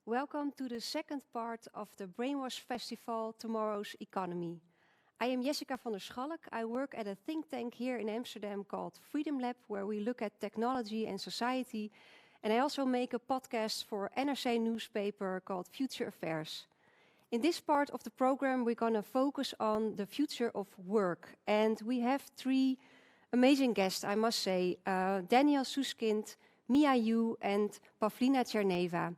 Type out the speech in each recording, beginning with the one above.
Welcome to the second part of the Brainwash Festival, Tomorrow's Economy. I am Jessica van der Schalk. I work at a think tank here in Amsterdam called Freedom Lab, where we look at technology and society. And I also make a podcast for NRC newspaper called Future Affairs. In this part of the program, we're going to focus on the future of work. And we have three amazing guests, I must say. Daniel Suskind, Mia Yu, and Pavlina Tcherneva.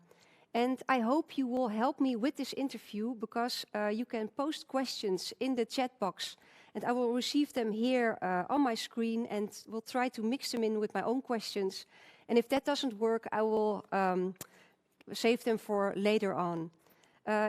And I hope you will help me with this interview because you can post questions in the chat box and I will receive them here on my screen and will try to mix them in with my own questions. And if that doesn't work, I will save them for later on.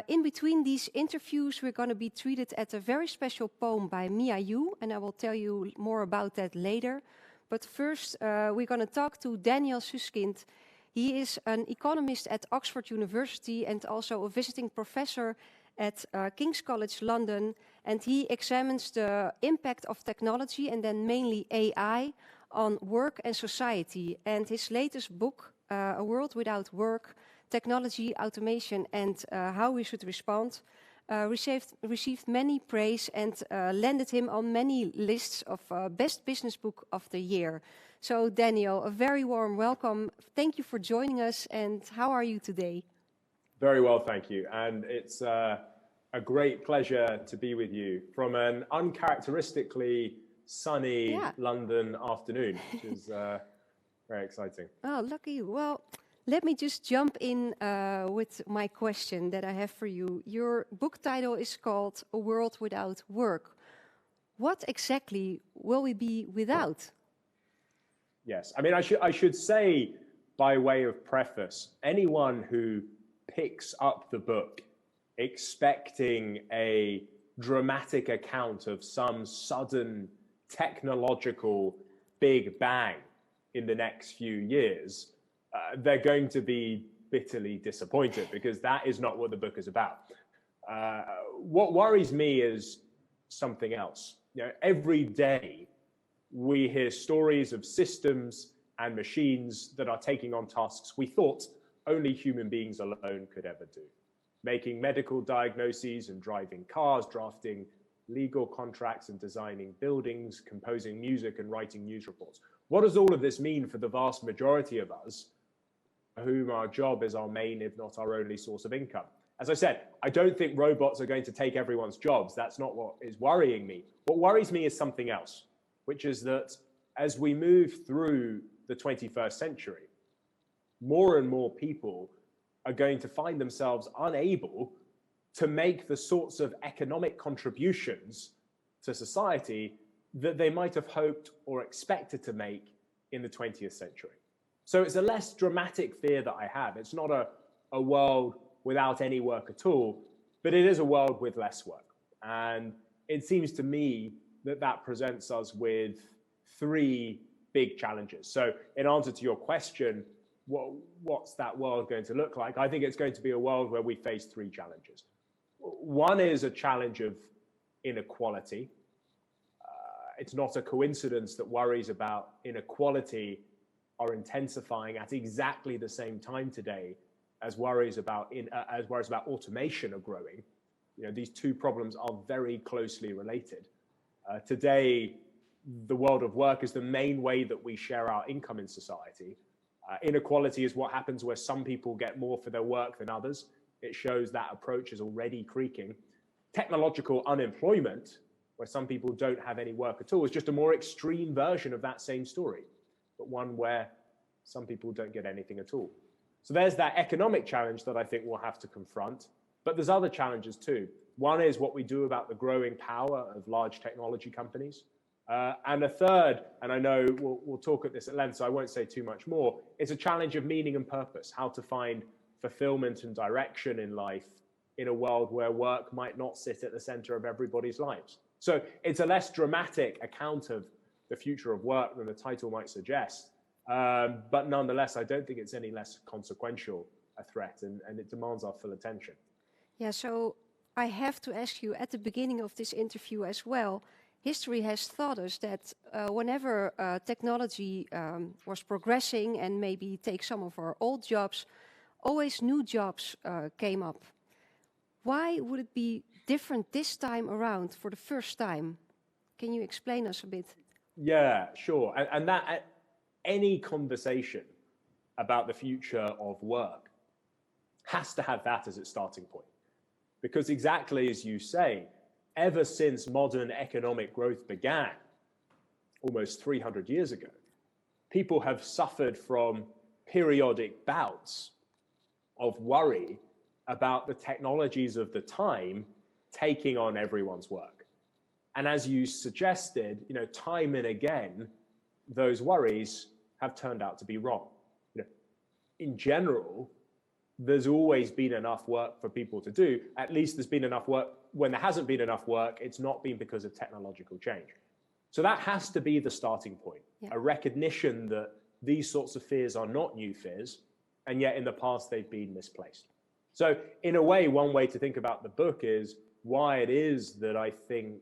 In between these interviews, we're going to be treated at a very special poem by Mia Yu, and I will tell you more about that later. But first, we're going to talk to Daniel Suskind. He is an economist at Oxford University and also a visiting professor at King's College London. And he examines the impact of technology and then mainly AI on work and society. And his latest book, A World Without Work, Technology, Automation and How We Should Respond, received many praise and landed him on many lists of Best Business Book of the Year. So Daniel, a very warm welcome. Thank you for joining us, and how are you today? Very well, thank you. And it's a great pleasure to be with you from an uncharacteristically sunny London afternoon, which is very exciting. Oh, lucky you. Well, let me just jump in with my question that I have for you. Your book title is called A World Without Work. What exactly will we be without? Yes, I mean, I should say, by way of preface, anyone who picks up the book expecting a dramatic account of some sudden technological big bang in the next few years, they're going to be bitterly disappointed because that is not what the book is about. What worries me is something else. You know, every day we hear stories of systems and machines that are taking on tasks we thought only human beings alone could ever do. Making medical diagnoses and driving cars, drafting legal contracts and designing buildings, composing music and writing news reports. What does all of this mean for the vast majority of us, whom our job is our main, if not our only source of income? As I said, I don't think robots are going to take everyone's jobs. That's not what is worrying me. What worries me is something else, which is that as we move through the 21st century, more and more people are going to find themselves unable to make the sorts of economic contributions to society that they might have hoped or expected to make in the 20th century. So it's a less dramatic fear that I have. It's not a world without any work at all, but it is a world with less work. And it seems to me that that presents us with three big challenges. So in answer to your question, what's that world going to look like? I think it's going to be a world where we face three challenges. One is a challenge of inequality. It's not a coincidence that worries about inequality are intensifying at exactly the same time today as worries about automation are growing. You know, these two problems are very closely related. Today, the world of work is the main way that we share our income in society. Inequality is what happens where some people get more for their work than others. It shows that approach is already creaking. Technological unemployment, where some people don't have any work at all, is just a more extreme version of that same story, but one where some people don't get anything at all. So there's that economic challenge that I think we'll have to confront, but there's other challenges too. One is what we do about the growing power of large technology companies. And a third, and I know we'll talk at this at length, so I won't say too much more, it's a challenge of meaning and purpose, how to find fulfillment and direction in life in a world where work might not sit at the center of everybody's lives. So it's a less dramatic account of the future of work than the title might suggest. But nonetheless, I don't think it's any less consequential a threat, and it demands our full attention. Yeah, so I have to ask you at the beginning of this interview as well, history has taught us that whenever technology was progressing and maybe take some of our old jobs, always new jobs came up. Why would it be different this time around for the first time? Can you explain us a bit? Yeah, sure. And that any conversation about the future of work has to have that as its starting point. Because exactly as you say, ever since modern economic growth began, almost 300 years ago, people have suffered from periodic bouts of worry about the technologies of the time taking on everyone's work. And as you suggested, time and again, those worries have turned out to be wrong. In general, there's always been enough work for people to do. At least there's been enough work. When there hasn't been enough work, it's not been because of technological change. So that has to be the starting point, a recognition that these sorts of fears are not new fears, and yet in the past they've been misplaced. So in a way, one way to think about the book is why it is that I think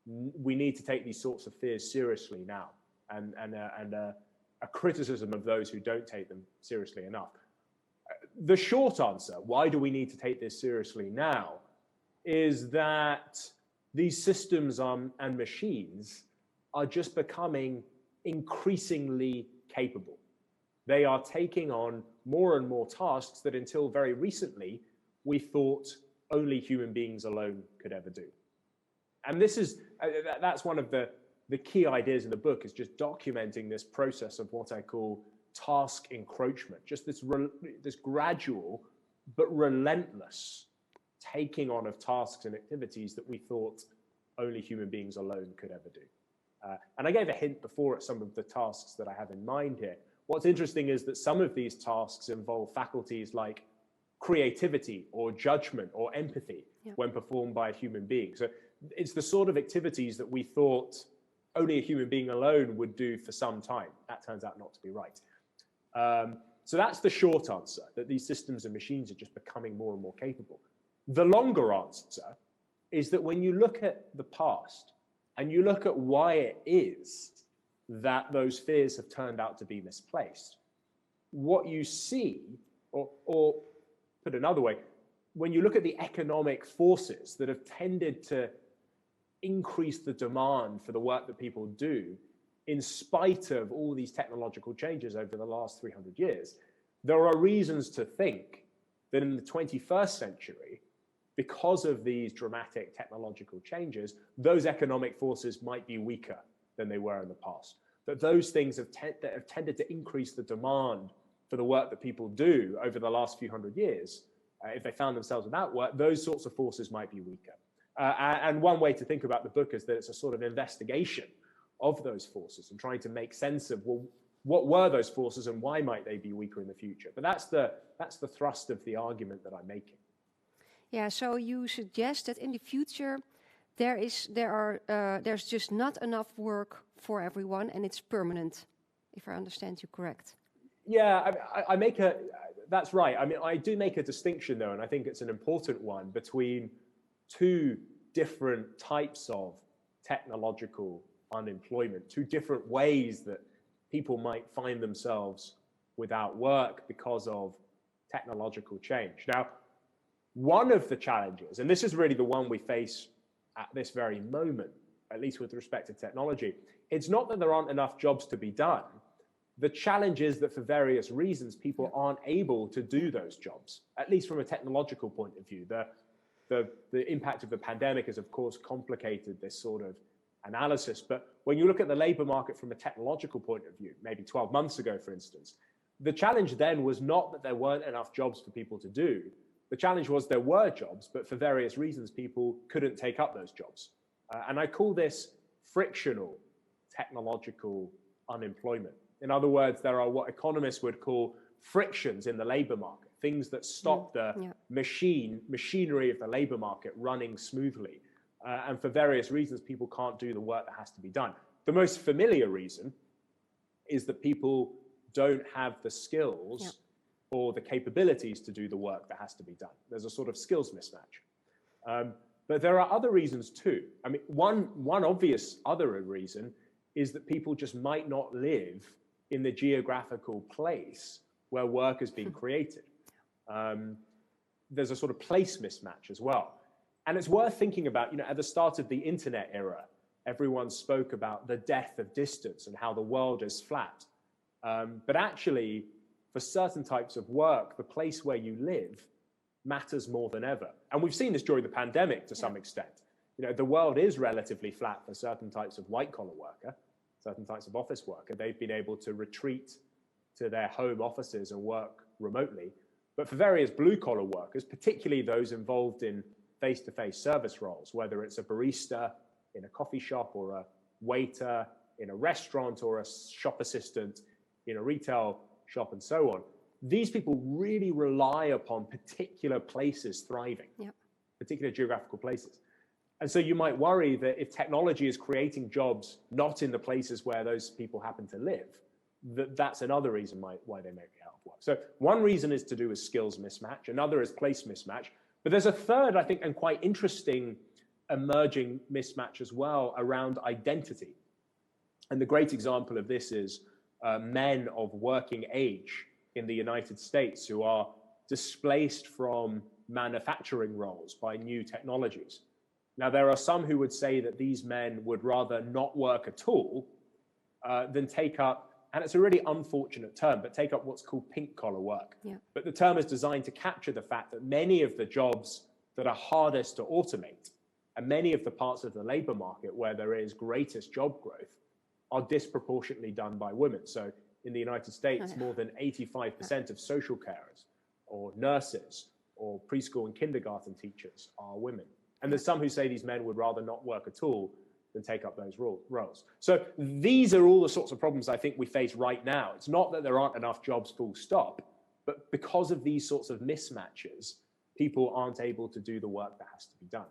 we need to take these sorts of fears seriously now, and a criticism of those who don't take them seriously enough. The short answer, why do we need to take this seriously now, is that these systems and machines are just becoming increasingly capable. They are taking on more and more tasks that until very recently, we thought only human beings alone could ever do. And that's one of the key ideas in the book, is just documenting this process of what I call task encroachment, just this gradual but relentless taking on of tasks and activities that we thought only human beings alone could ever do. And I gave a hint before at some of the tasks that I have in mind here. What's interesting is that some of these tasks involve faculties like creativity or judgment or empathy when performed by a human being. So it's the sort of activities that we thought only a human being alone would do for some time. That turns out not to be right. So that's the short answer, that these systems and machines are just becoming more and more capable. The longer answer is that when you look at the past and you look at why it is that those fears have turned out to be misplaced, what you see, or put another way, when you look at the economic forces that have tended to increase the demand for the work that people do, in spite of all these technological changes over the last 300 years, there are reasons to think that in the 21st century, because of these dramatic technological changes, those economic forces might be weaker than they were in the past. That those things that have tended to increase the demand for the work that people do over the last few hundred years, if they found themselves without work, those sorts of forces might be weaker. And one way to think about the book is that it's a sort of investigation of those forces and trying to make sense of, well, what were those forces and why might they be weaker in the future? But that's the thrust of the argument that I'm making. Yeah, so you suggest that in the future there's just not enough work for everyone, and it's permanent, if I understand you correct. Yeah, that's right. I mean, I do make a distinction though, and I think it's an important one, between two different types of technological unemployment, two different ways that people might find themselves without work because of technological change. Now, one of the challenges, and this is really the one we face at this very moment, at least with respect to technology, it's not that there aren't enough jobs to be done. The challenge is that for various reasons, people aren't able to do those jobs, at least from a technological point of view. The impact of the pandemic has, of course, complicated this sort of analysis. But when you look at the labor market from a technological point of view, maybe 12 months ago, for instance, the challenge then was not that there weren't enough jobs for people to do. The challenge was there were jobs, but for various reasons, people couldn't take up those jobs. And I call this frictional technological unemployment. In other words, there are what economists would call frictions in the labor market, things that stop the machinery of the labor market running smoothly. And for various reasons, people can't do the work that has to be done. The most familiar reason is that people don't have the skills or the capabilities to do the work that has to be done. There's a sort of skills mismatch. But there are other reasons too. I mean, one obvious other reason is that people just might not live in the geographical place where work is being created. There's a sort of place mismatch as well. And it's worth thinking about, at the start of the internet era, everyone spoke about the death of distance and how the world is flat. But actually, for certain types of work, the place where you live matters more than ever. And we've seen this during the pandemic to some extent. The world is relatively flat for certain types of white-collar worker, certain types of office worker. They've been able to retreat to their home offices and work remotely. But for various blue-collar workers, particularly those involved in face-to-face service roles, whether it's a barista in a coffee shop or a waiter in a restaurant or a shop assistant in a retail shop and so on, these people really rely upon particular places thriving, particular geographical places. And so you might worry that if technology is creating jobs not in the places where those people happen to live, that's another reason why they may be out of work. So one reason is to do with skills mismatch, another is place mismatch. But there's a third, I think, and quite interesting emerging mismatch as well around identity. And the great example of this is men of working age in the United States who are displaced from manufacturing roles by new technologies. Now, there are some who would say that these men would rather not work at all than take up, and it's a really unfortunate term, but take up what's called pink-collar work. But the term is designed to capture the fact that many of the jobs that are hardest to automate and many of the parts of the labor market where there is greatest job growth are disproportionately done by women. So in the United States, more than 85% of social carers or nurses or preschool and kindergarten teachers are women. And there's some who say these men would rather not work at all than take up those roles. So these are all the sorts of problems I think we face right now. It's not that there aren't enough jobs full stop, but because of these sorts of mismatches, people aren't able to do the work that has to be done.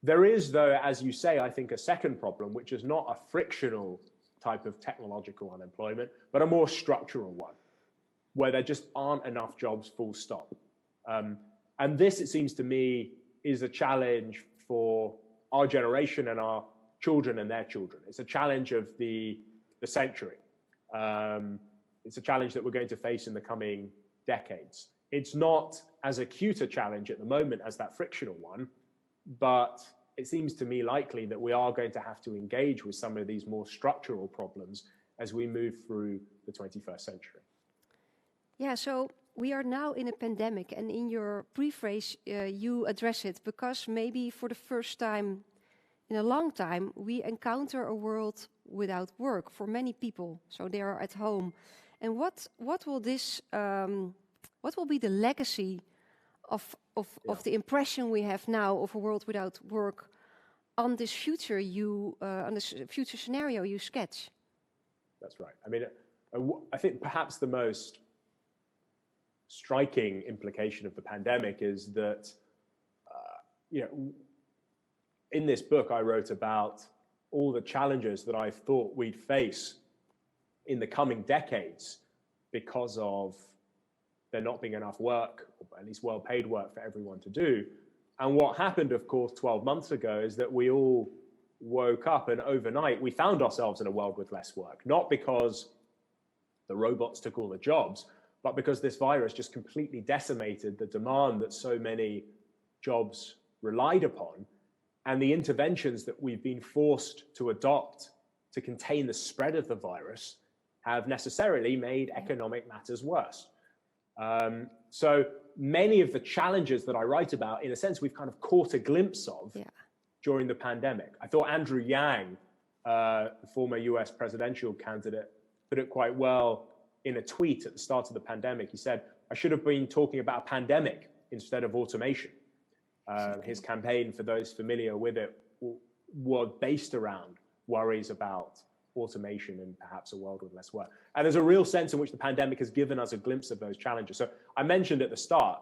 There is, though, as you say, I think a second problem, which is not a frictional type of technological unemployment, but a more structural one, where there just aren't enough jobs full stop. And this, it seems to me, is a challenge for our generation and our children and their children. It's a challenge of the century. It's a challenge that we're going to face in the coming decades. It's not as acute a challenge at the moment as that frictional one, but it seems to me likely that we are going to have to engage with some of these more structural problems as we move through the 21st century. Yeah, so we are now in a pandemic, and in your preface, you address it because maybe for the first time in a long time, we encounter a world without work for many people. So they are at home. And what will be the legacy of the impression we have now of a world without work on this future on this future scenario you sketch? That's right. I mean, I think perhaps the most striking implication of the pandemic is that, in this book, I wrote about all the challenges that I thought we'd face in the coming decades because of there not being enough work, or at least well-paid work for everyone to do. And what happened, of course, 12 months ago is that we all woke up and overnight we found ourselves in a world with less work, not because the robots took all the jobs, but because this virus just completely decimated the demand that so many jobs relied upon. And the interventions that we've been forced to adopt to contain the spread of the virus have necessarily made economic matters worse. So many of the challenges that I write about, in a sense, we've kind of caught a glimpse of during the pandemic. I thought Andrew Yang, the former US presidential candidate, put it quite well in a tweet at the start of the pandemic. He said, "I should have been talking about a pandemic instead of automation." His campaign, for those familiar with it, was based around worries about automation and perhaps a world with less work. And there's a real sense in which the pandemic has given us a glimpse of those challenges. So I mentioned at the start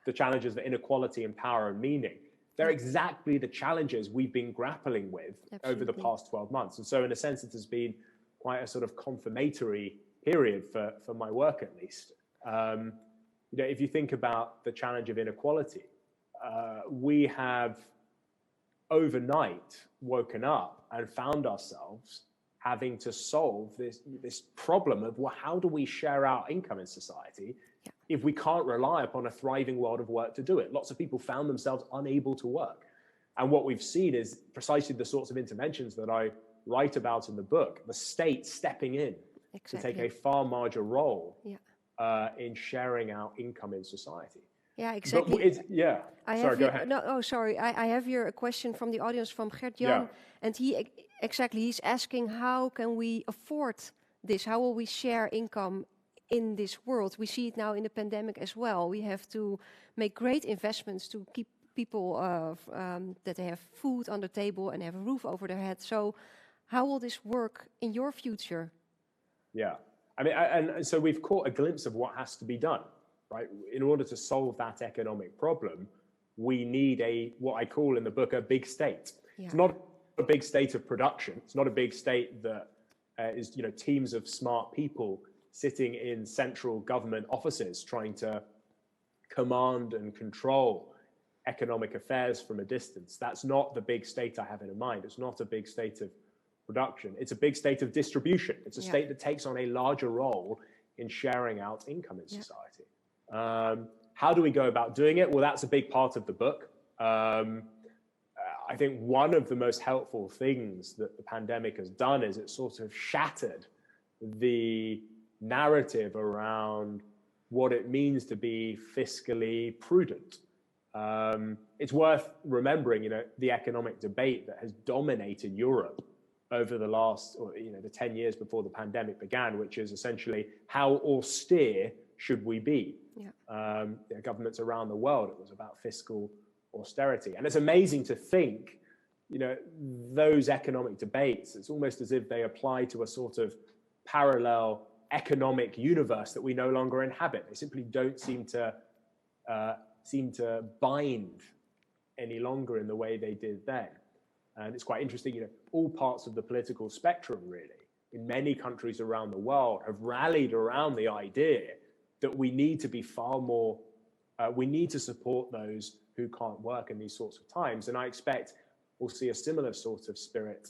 the challenges of inequality and power and meaning. They're exactly the challenges we've been grappling with over the past 12 months. And so in a sense, it has been quite a sort of confirmatory period for my work, at least. If you think about the challenge of inequality, we have overnight woken up and found ourselves having to solve this problem of, well, how do we share our income in society if we can't rely upon a thriving world of work to do it. Lots of people found themselves unable to work. And what we've seen is precisely the sorts of interventions that I write about in the book, the state stepping in to take a far larger role in sharing out income in society. Yeah, exactly. Sorry, go ahead. Sorry. I have here a question from the audience from Gert-Jan. And he's asking, how can we afford this? How will we share income in this world? We see it now in the pandemic as well. We have to make great investments to keep people that they have food on the table and have a roof over their head. So how will this work in your future? Yeah, I mean, and so we've caught a glimpse of what has to be done, right? In order to solve that economic problem, we need what I call in the book, a big state. Yeah. It's not a big state of production. It's not a big state that is, teams of smart people sitting in central government offices trying to command and control economic affairs from a distance. That's not the big state I have in mind. It's not a big state of production. It's a big state of distribution. It's a state that takes on a larger role in sharing out income in society. How do we go about doing it? Well, that's a big part of the book. I think one of the most helpful things that the pandemic has done is it sort of shattered the narrative around what it means to be fiscally prudent. It's worth remembering, the economic debate that has dominated Europe over the last, the 10 years before the pandemic began, which is essentially how austere should we be? Yeah. Governments around the world, it was about fiscal austerity. And it's amazing to think, those economic debates, it's almost as if they apply to a sort of parallel economic universe that we no longer inhabit. They simply don't seem to bind any longer in the way they did then. And it's quite interesting, all parts of the political spectrum, really, in many countries around the world have rallied around the idea that we need to be far more, we need to support those who can't work in these sorts of times. And I expect we'll see a similar sort of spirit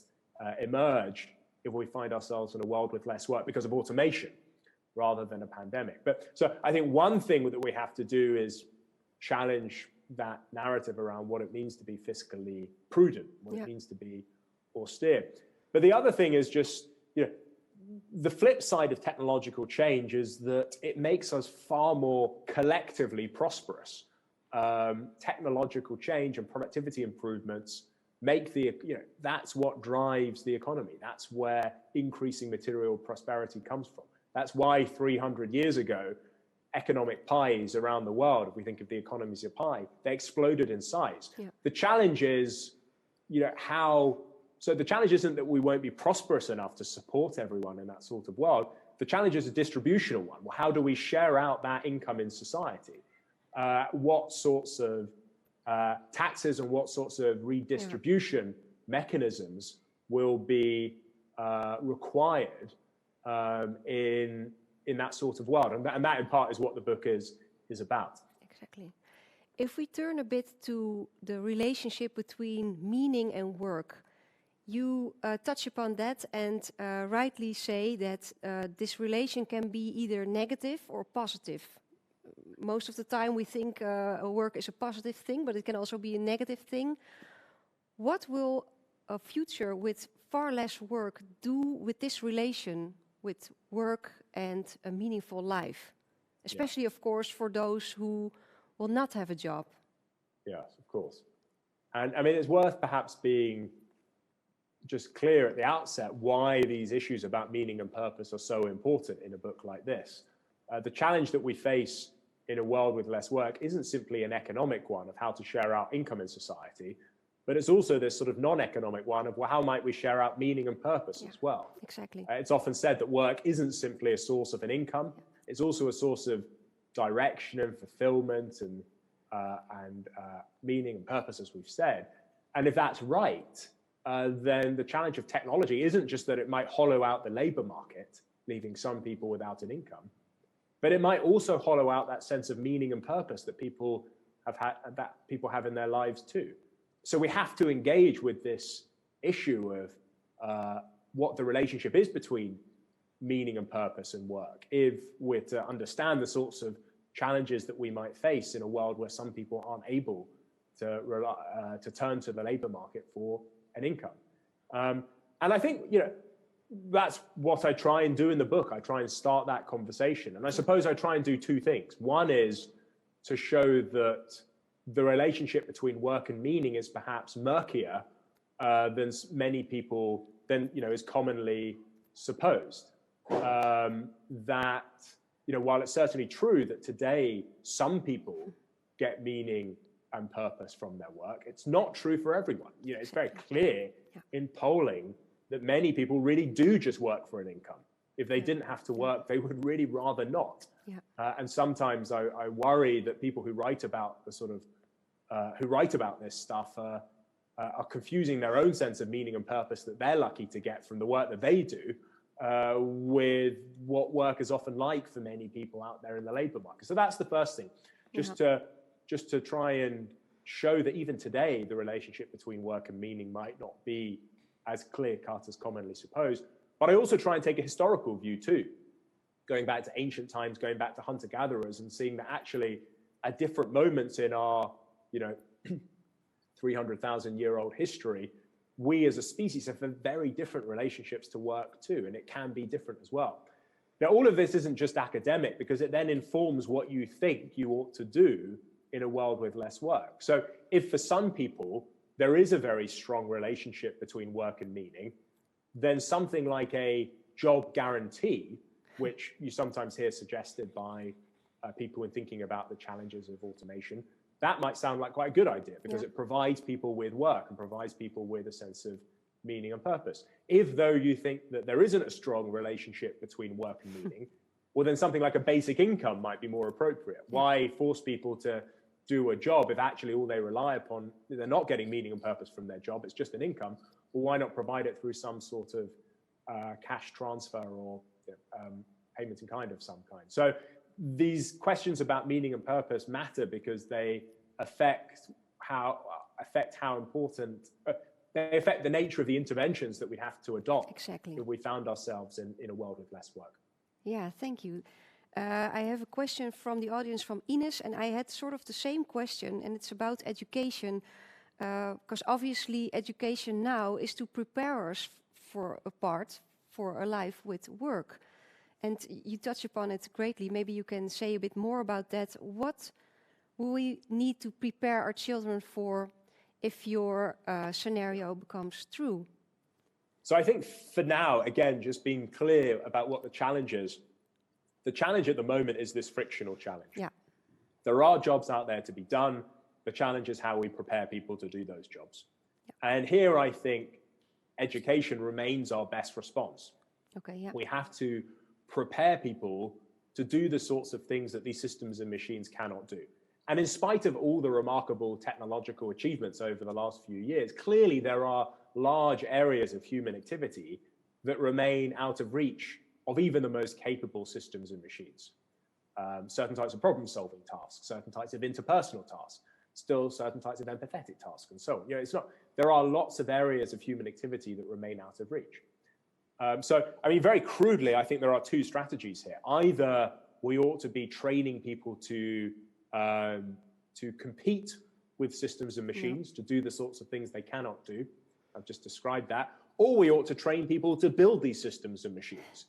emerge if we find ourselves in a world with less work because of automation rather than a pandemic. But so I think one thing that we have to do is challenge that narrative around what it means to be fiscally prudent, what it means to be austere. But the other thing is just, the flip side of technological change is that it makes us far more collectively prosperous. Technological change and productivity improvements make that's what drives the economy. That's where increasing material prosperity comes from. That's why 300 years ago, economic pies around the world, if we think of the economies of pie, they exploded in size. Yeah. The challenge is, so the challenge isn't that we won't be prosperous enough to support everyone in that sort of world. The challenge is a distributional one. Well, how do we share out that income in society? What sorts of taxes and what sorts of redistribution mechanisms will be required in that sort of world, and that in part is what the book is about. Exactly. If we turn a bit to the relationship between meaning and work, you touch upon that and rightly say that this relation can be either negative or positive. Most of the time we think work is a positive thing, but it can also be a negative thing. What will a future with far less work do with this relation with work and a meaningful life, especially, of course, for those who will not have a job? Yes, of course. And I mean, it's worth perhaps being just clear at the outset why these issues about meaning and purpose are so important in a book like this. The challenge that we face in a world with less work isn't simply an economic one of how to share out income in society, but it's also this sort of non-economic one of, well, how might we share out meaning and purpose as well? Exactly. It's often said that work isn't simply a source of an income. It's also a source of direction and fulfillment and meaning and purpose, as we've said. And if that's right, then the challenge of technology isn't just that it might hollow out the labor market, leaving some people without an income, but it might also hollow out that sense of meaning and purpose that people have in their lives too. So we have to engage with this issue of what the relationship is between meaning and purpose and work, if we're to understand the sorts of challenges that we might face in a world where some people aren't able to turn to the labor market for an income. And I think, that's what I try and do in the book. I try and start that conversation. And I suppose I try and do two things. One is to show that the relationship between work and meaning is perhaps murkier than many people, is commonly supposed. That, while it's certainly true that today some people get meaning and purpose from their work, it's not true for everyone. It's very clear in polling that many people really do just work for an income. If they didn't have to work, they would really rather not. And sometimes I worry that people who write about this stuff are confusing their own sense of meaning and purpose that they're lucky to get from the work that they do with what work is often like for many people out there in the labor market. So that's the first thing, just to try and show that even today, the relationship between work and meaning might not be as clear-cut as commonly supposed. But I also try and take a historical view too, going back to ancient times, going back to hunter-gatherers, and seeing that actually at different moments in our 300,000-year-old history, we as a species have very different relationships to work too, and it can be different as well. Now, all of this isn't just academic, because it then informs what you think you ought to do in a world with less work. So if for some people, there is a very strong relationship between work and meaning, then something like a job guarantee, which you sometimes hear suggested by people when thinking about the challenges of automation, that might sound like quite a good idea because it provides people with work and provides people with a sense of meaning and purpose. If, though, you think that there isn't a strong relationship between work and meaning, well, then something like a basic income might be more appropriate. Why force people to do a job if actually all they rely upon, they're not getting meaning and purpose from their job, it's just an income? Well, why not provide it through some sort of cash transfer or payment in kind of some kind? So these questions about meaning and purpose matter because they affect how important, they affect the nature of the interventions that we have to adopt if we found ourselves in a world with less work. Yeah, thank you. I have a question from the audience from Ines, and I had sort of the same question, and it's about education, because obviously education now is to prepare us for a life with work. And you touch upon it greatly. Maybe you can say a bit more about that. What will we need to prepare our children for if your scenario becomes true? So I think for now, again, just being clear about what the challenge is. The challenge at the moment is this frictional challenge. Yeah. There are jobs out there to be done. The challenge is how we prepare people to do those jobs. Yeah. And here I think education remains our best response. Okay, yeah. We have to prepare people to do the sorts of things that these systems and machines cannot do. And in spite of all the remarkable technological achievements over the last few years, clearly there are large areas of human activity that remain out of reach of even the most capable systems and machines. Certain types of problem-solving tasks, certain types of interpersonal tasks, still certain types of empathetic tasks, and so on. There are lots of areas of human activity that remain out of reach. So, I mean, very crudely, I think there are two strategies here. Either we ought to be training people to compete with systems and machines, to do the sorts of things they cannot do. I've just described that. Or we ought to train people to build these systems and machines,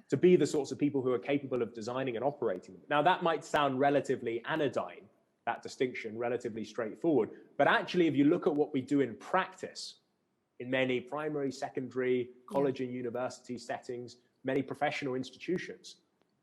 to be the sorts of people who are capable of designing and operating them. Now, that might sound relatively anodyne, that distinction, relatively straightforward. But actually, if you look at what we do in practice, in many primary, secondary, college and university settings, many professional institutions,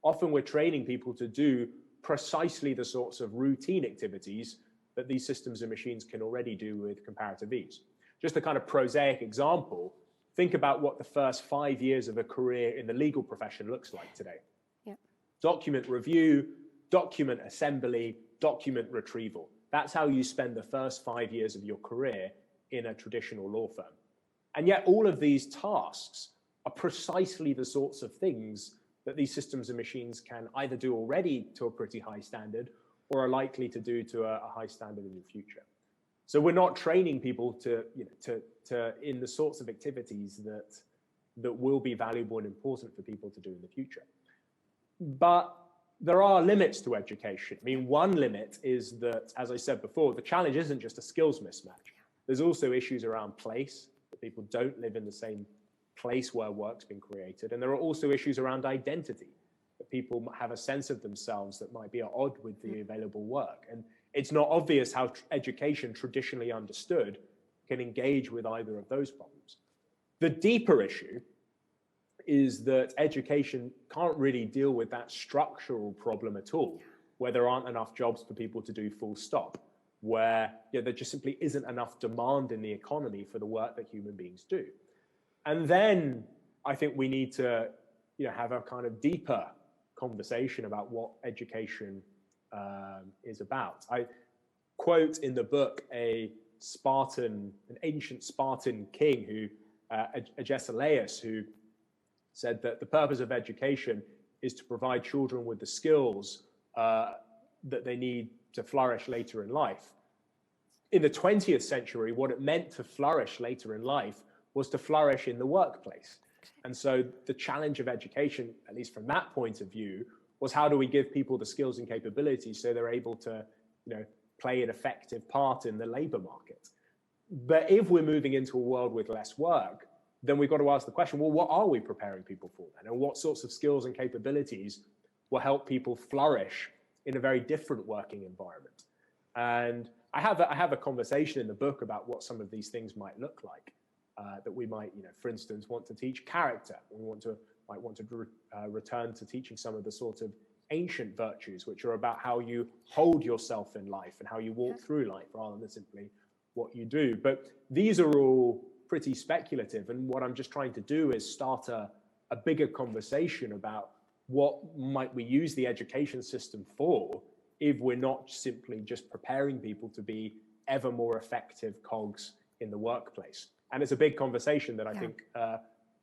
often we're training people to do precisely the sorts of routine activities that these systems and machines can already do with comparative ease. Just a kind of prosaic example, think about what the first 5 years of a career in the legal profession looks like today. Yeah. Document review, document assembly, document retrieval. That's how you spend the first 5 years of your career in a traditional law firm. And yet all of these tasks are precisely the sorts of things that these systems and machines can either do already to a pretty high standard or are likely to do to a high standard in the future. So we're not training people to in the sorts of activities that will be valuable and important for people to do in the future. But there are limits to education. I mean, one limit is that, as I said before, the challenge isn't just a skills mismatch. There's also issues around place, that people don't live in the same place where work's been created. And there are also issues around identity, that people have a sense of themselves that might be at odds with the available work. And it's not obvious how education, traditionally understood, can engage with either of those problems. The deeper issue is that education can't really deal with that structural problem at all, where there aren't enough jobs for people to do full stop, where there just simply isn't enough demand in the economy for the work that human beings do. And then I think we need to have a kind of deeper conversation about what education is about. I quote in the book an ancient Spartan king who, Agesilaus, who said that the purpose of education is to provide children with the skills that they need to flourish later in life. In the 20th century, what it meant to flourish later in life was to flourish in the workplace. And so the challenge of education, at least from that point of view, was how do we give people the skills and capabilities so they're able to play an effective part in the labor market. But if we're moving into a world with less work, then we've got to ask the question, well, what are we preparing people for then? And what sorts of skills and capabilities will help people flourish in a very different working environment? And I have a conversation in the book about what some of these things might look like, that we might, for instance, want to teach character. We might want to return to teaching some of the sort of ancient virtues, which are about how you hold yourself in life and how you walk through life rather than simply what you do. But these are all pretty speculative. And what I'm just trying to do is start a bigger conversation about what might we use the education system for if we're not simply just preparing people to be ever more effective cogs in the workplace. And it's a big conversation that I think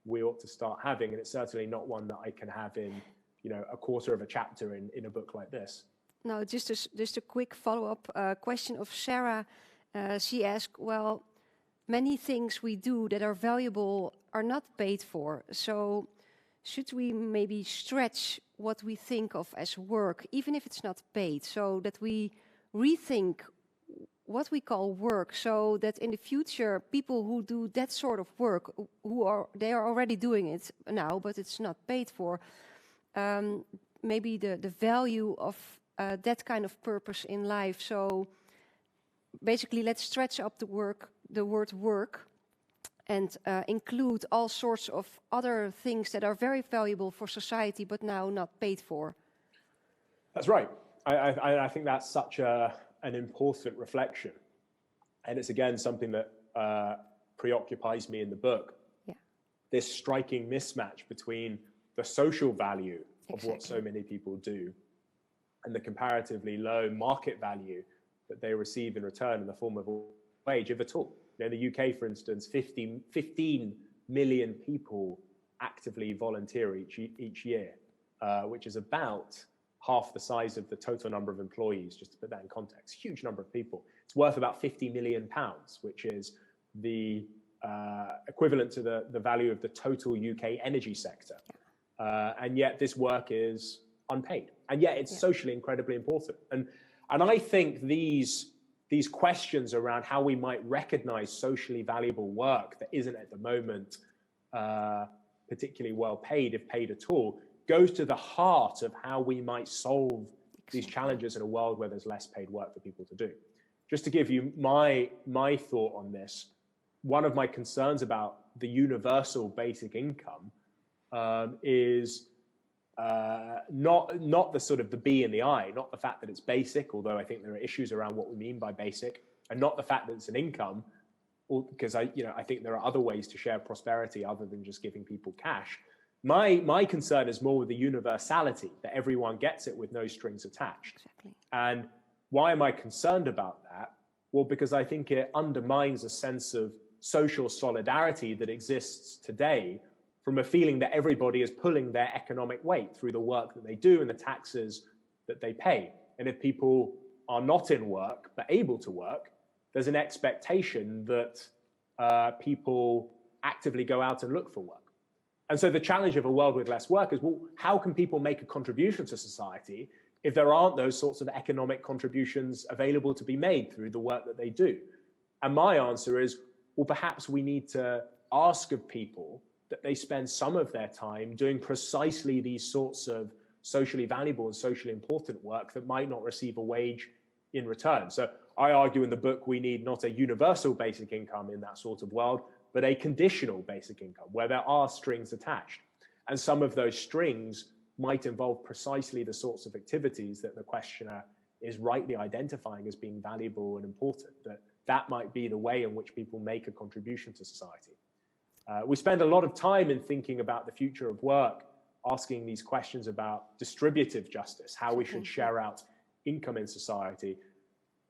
we ought to start having. And it's certainly not one that I can have in a quarter of a chapter in a book like this. No, just a quick follow-up question of Sarah. She asked, well, many things we do that are valuable are not paid for. So should we maybe stretch what we think of as work, even if it's not paid, so that we rethink what we call work, so that in the future, people who do that sort of work, they are already doing it now, but it's not paid for, maybe the value of that kind of purpose in life. So basically, let's stretch up the word work, and include all sorts of other things that are very valuable for society, but now not paid for. That's right. I think that's such an important reflection. And it's, again, something that preoccupies me in the book. Yeah. This striking mismatch between the social value of what so many people do and the comparatively low market value that they receive in return in the form of a wage, if at all. In the UK, for instance, 15 million people actively volunteer each year, which is about half the size of the total number of employees, just to put that in context. Huge number of people. It's worth about £50 million, which is the equivalent to the value of the total UK energy sector. And yet this work is unpaid. And yet it's socially incredibly important. And I think these questions around how we might recognize socially valuable work that isn't at the moment particularly well paid, if paid at all, goes to the heart of how we might solve these challenges in a world where there's less paid work for people to do. Just to give you my thought on this, one of my concerns about the universal basic income is not the sort of the B in the I, not the fact that it's basic, although I think there are issues around what we mean by basic, and not the fact that it's an income, because I think there are other ways to share prosperity other than just giving people cash. My concern is more with the universality, that everyone gets it with no strings attached. Exactly. And why am I concerned about that? Well, because I think it undermines a sense of social solidarity that exists today from a feeling that everybody is pulling their economic weight through the work that they do and the taxes that they pay. And if people are not in work but able to work, there's an expectation that people actively go out and look for work. And so the challenge of a world with less work is, well, how can people make a contribution to society if there aren't those sorts of economic contributions available to be made through the work that they do? And my answer is, well, perhaps we need to ask of people that they spend some of their time doing precisely these sorts of socially valuable and socially important work that might not receive a wage in return. So I argue in the book, we need not a universal basic income in that sort of world, but a conditional basic income where there are strings attached. And some of those strings might involve precisely the sorts of activities that the questioner is rightly identifying as being valuable and important, that might be the way in which people make a contribution to society. We spend a lot of time in thinking about the future of work, asking these questions about distributive justice, how we should share out income in society.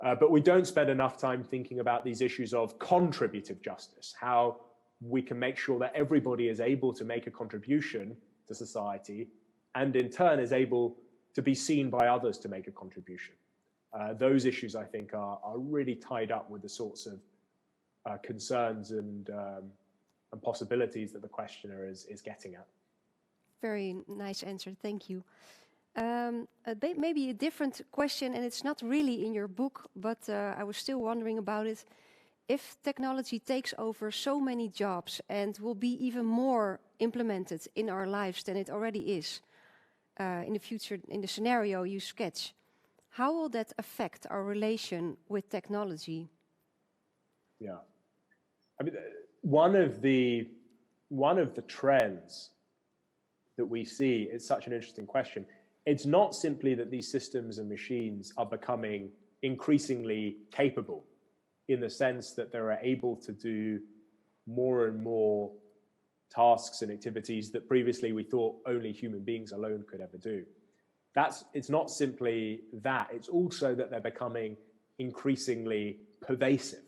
But we don't spend enough time thinking about these issues of contributive justice, how we can make sure that everybody is able to make a contribution to society and in turn is able to be seen by others to make a contribution. Those issues, I think, are really tied up with the sorts of concerns and possibilities that the questioner is getting at. Very nice answer, thank you. Maybe a different question, and it's not really in your book, but I was still wondering about it. If technology takes over so many jobs and will be even more implemented in our lives than it already is in the future, in the scenario you sketch, how will that affect our relation with technology? Yeah, I mean, one of the trends that we see is such an interesting question. It's not simply that these systems and machines are becoming increasingly capable in the sense that they're able to do more and more tasks and activities that previously we thought only human beings alone could ever do. It's not simply that, it's also that they're becoming increasingly pervasive.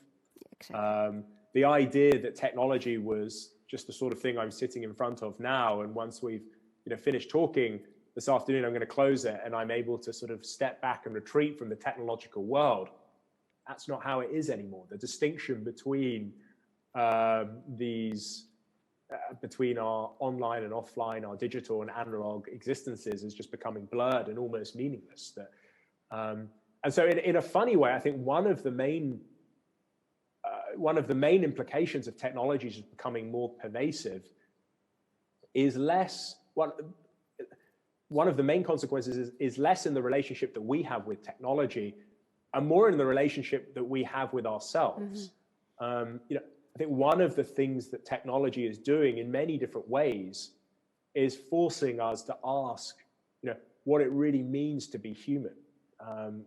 Exactly. The idea that technology was just the sort of thing I'm sitting in front of now, and once we've finished talking this afternoon, I'm going to close it and I'm able to sort of step back and retreat from the technological world. That's not how it is anymore. The distinction between between our online and offline, our digital and analog existences is just becoming blurred and almost meaningless. And so in a funny way, I think one of the main implications of technology just becoming more pervasive is less, one of the main consequences is less in the relationship that we have with technology and more in the relationship that we have with ourselves. Mm-hmm. I think one of the things that technology is doing in many different ways is forcing us to ask, what it really means to be human,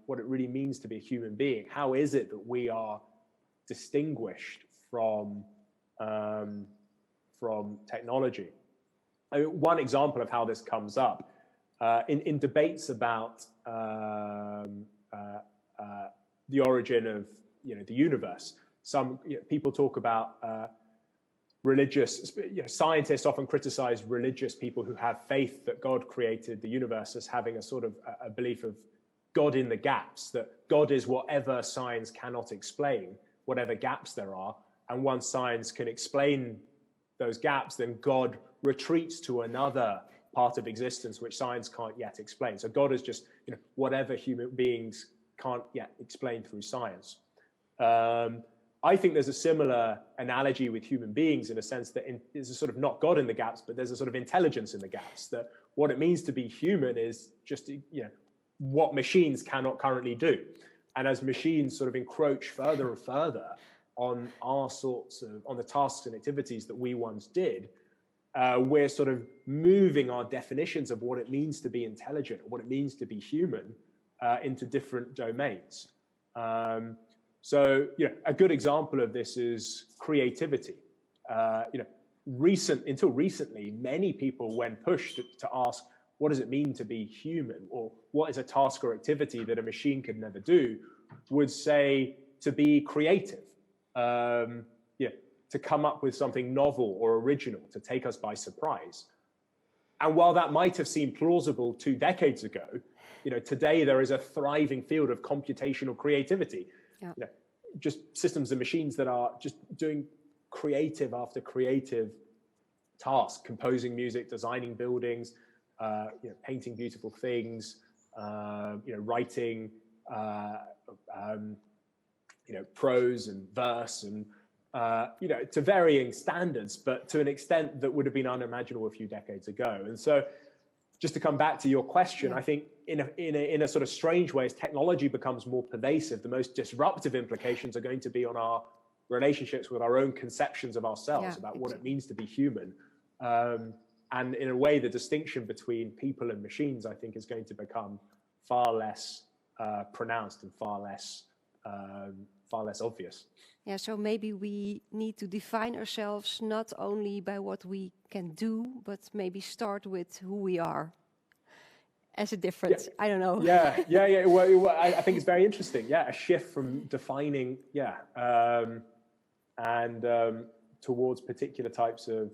what it really means to be a human being. How is it that we are distinguished from technology? I mean, one example of how this comes up in debates about the origin of the universe. Some people talk about religious, scientists often criticize religious people who have faith that God created the universe as having a sort of a belief of God in the gaps, that God is whatever science cannot explain, whatever gaps there are. And once science can explain those gaps, then God retreats to another part of existence which science can't yet explain. So God is just whatever human beings can't yet explain through science. I think there's a similar analogy with human beings in a sense that there's a sort of not God in the gaps, but there's a sort of intelligence in the gaps, that what it means to be human is just, what machines cannot currently do. And as machines sort of encroach further and further on on the tasks and activities that we once did, we're sort of moving our definitions of what it means to be intelligent, what it means to be human, into different domains. So, a good example of this is creativity. Until recently, many people, when pushed to ask, what does it mean to be human? Or what is a task or activity that a machine could never do? Would say to be creative, to come up with something novel or original, to take us by surprise. And while that might have seemed plausible 2 decades ago, today there is a thriving field of computational creativity. Yeah. Just systems and machines that are just doing creative after creative task: composing music, designing buildings, painting beautiful things, writing, prose and verse, and to varying standards, but to an extent that would have been unimaginable a few decades ago. And so, just to come back to your question, I think in a sort of strange way, as technology becomes more pervasive, the most disruptive implications are going to be on our relationships with our own conceptions of ourselves, about what it means to be human. And in a way, the distinction between people and machines, I think, is going to become far less pronounced and far less obvious. Yeah, so maybe we need to define ourselves not only by what we can do, but maybe start with who we are as a difference. I don't know. Well, I think it's very interesting. Yeah, a shift from defining, towards particular types of.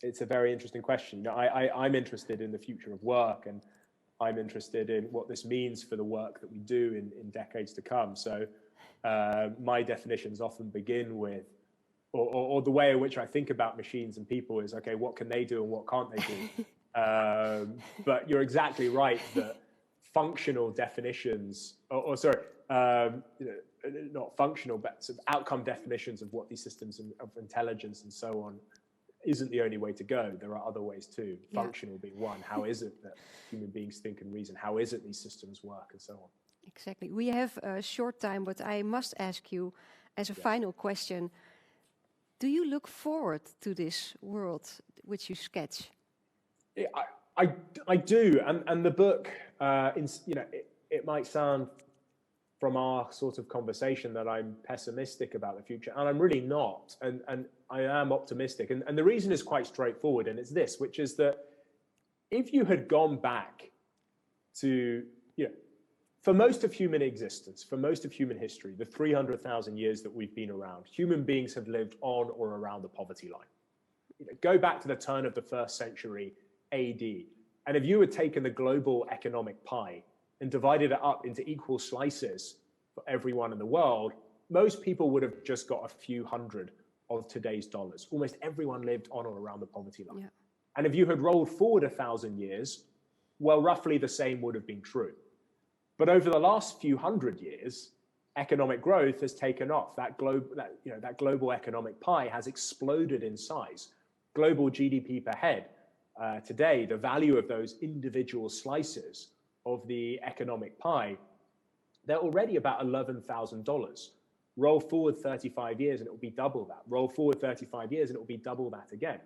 It's a very interesting question. I'm interested in the future of work, and I'm interested in what this means for the work that we do in decades to come. So my definitions often begin with, or the way in which I think about machines and people is, okay, what can they do and what can't they do? But you're exactly right that functional definitions, not functional, but sort of outcome definitions of what these systems of intelligence and so on isn't the only way to go. There are other ways too, functional being one. How is it that human beings think and reason? How is it these systems work, and so on? Exactly. We have a short time, but I must ask you as a final question, do you look forward to this world which you sketch? I do, and the book, it might sound from our sort of conversation that I'm pessimistic about the future, and I'm really not, and I am optimistic, and the reason is quite straightforward, and it's this, which is that if you had gone back to, for most of human existence, for most of human history, the 300,000 years that we've been around, human beings have lived on or around the poverty line. Go back to the turn of the 1st century AD, and if you had taken the global economic pie and divided it up into equal slices for everyone in the world, most people would have just got a few hundred of today's dollars. Almost everyone lived on or around the poverty line. Yeah. And if you had rolled forward 1,000 years, well, roughly the same would have been true. But over the last few hundred years, economic growth has taken off. That global economic pie has exploded in size. Global GDP per head today, the value of those individual slices of the economic pie, they're already about $11,000. Roll forward 35 years and it will be double that. Roll forward 35 years and it will be double that again.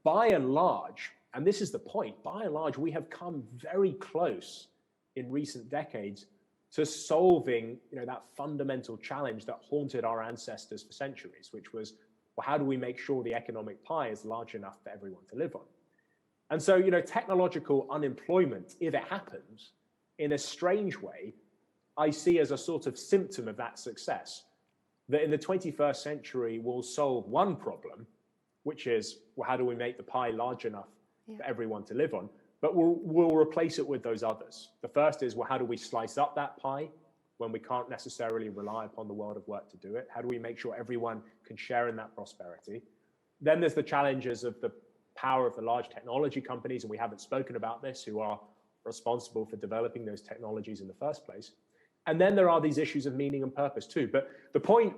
By and large, and this is the point, by and large, we have come very close in recent decades to solving, that fundamental challenge that haunted our ancestors for centuries, which was, well, how do we make sure the economic pie is large enough for everyone to live on? And so, technological unemployment, if it happens, in a strange way, I see as a sort of symptom of that success, that in the 21st century, we'll solve one problem, which is, well, how do we make the pie large enough for everyone to live on? But we'll replace it with those others. The first is, well, how do we slice up that pie when we can't necessarily rely upon the world of work to do it? How do we make sure everyone can share in that prosperity? Then there's the challenges of the power of the large technology companies, and we haven't spoken about this, who are responsible for developing those technologies in the first place. And then there are these issues of meaning and purpose too. But the point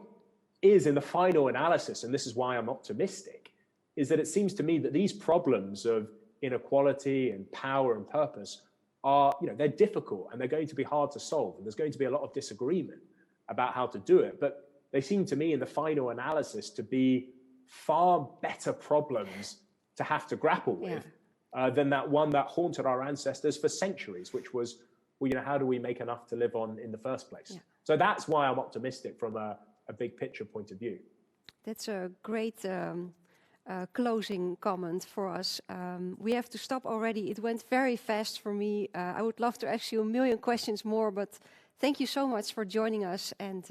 is, in the final analysis, and this is why I'm optimistic, is that it seems to me that these problems of inequality and power and purpose are, they're difficult and they're going to be hard to solve. And there's going to be a lot of disagreement about how to do it. But they seem to me in the final analysis to be far better problems to have to grapple with than that one that haunted our ancestors for centuries, which was, well, how do we make enough to live on in the first place? Yeah. So that's why I'm optimistic from a big picture point of view. That's a great closing comment for us. We have to stop already. It went very fast for me. I would love to ask you a million questions more, but thank you so much for joining us, and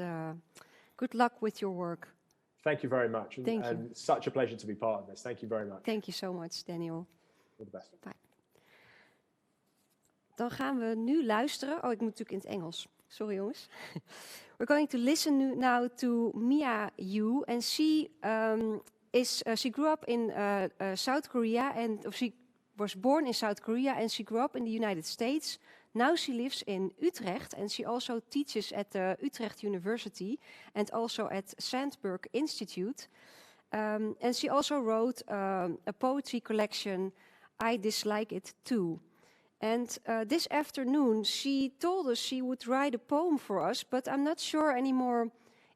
good luck with your work. Thank you very much. And such a pleasure to be part of this. Thank you very much. Thank you so much, Daniel. All the best. Bye. Dan gaan we nu luisteren. Oh, ik moet natuurlijk in het Engels. Sorry, jongens. We're going to listen now to Mia Yu, and she she grew up in South Korea, and she was born in South Korea, and she grew up in the United States. Now she lives in Utrecht, and she also teaches at the Utrecht University and also at Sandburg Institute. And she also wrote a poetry collection, I Dislike It Too. And this afternoon, she told us she would write a poem for us, but I'm not sure anymore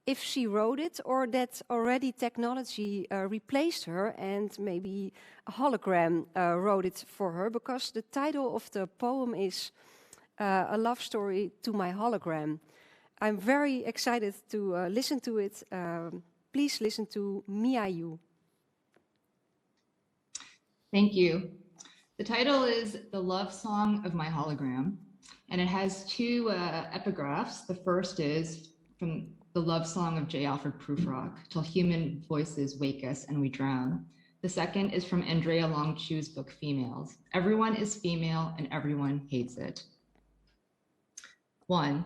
if she wrote it or that already technology replaced her and maybe a hologram wrote it for her, because the title of the poem is A Love Story to My Hologram. I'm very excited to listen to it. Please listen to Mia Yu. Thank you. The title is The Love Song of My Hologram, and it has two epigraphs. The first is from the love song of J. Alfred Prufrock, Till Human Voices Wake Us and We Drown. The second is from Andrea Longchu's book, Females. Everyone is female and everyone hates it. 1.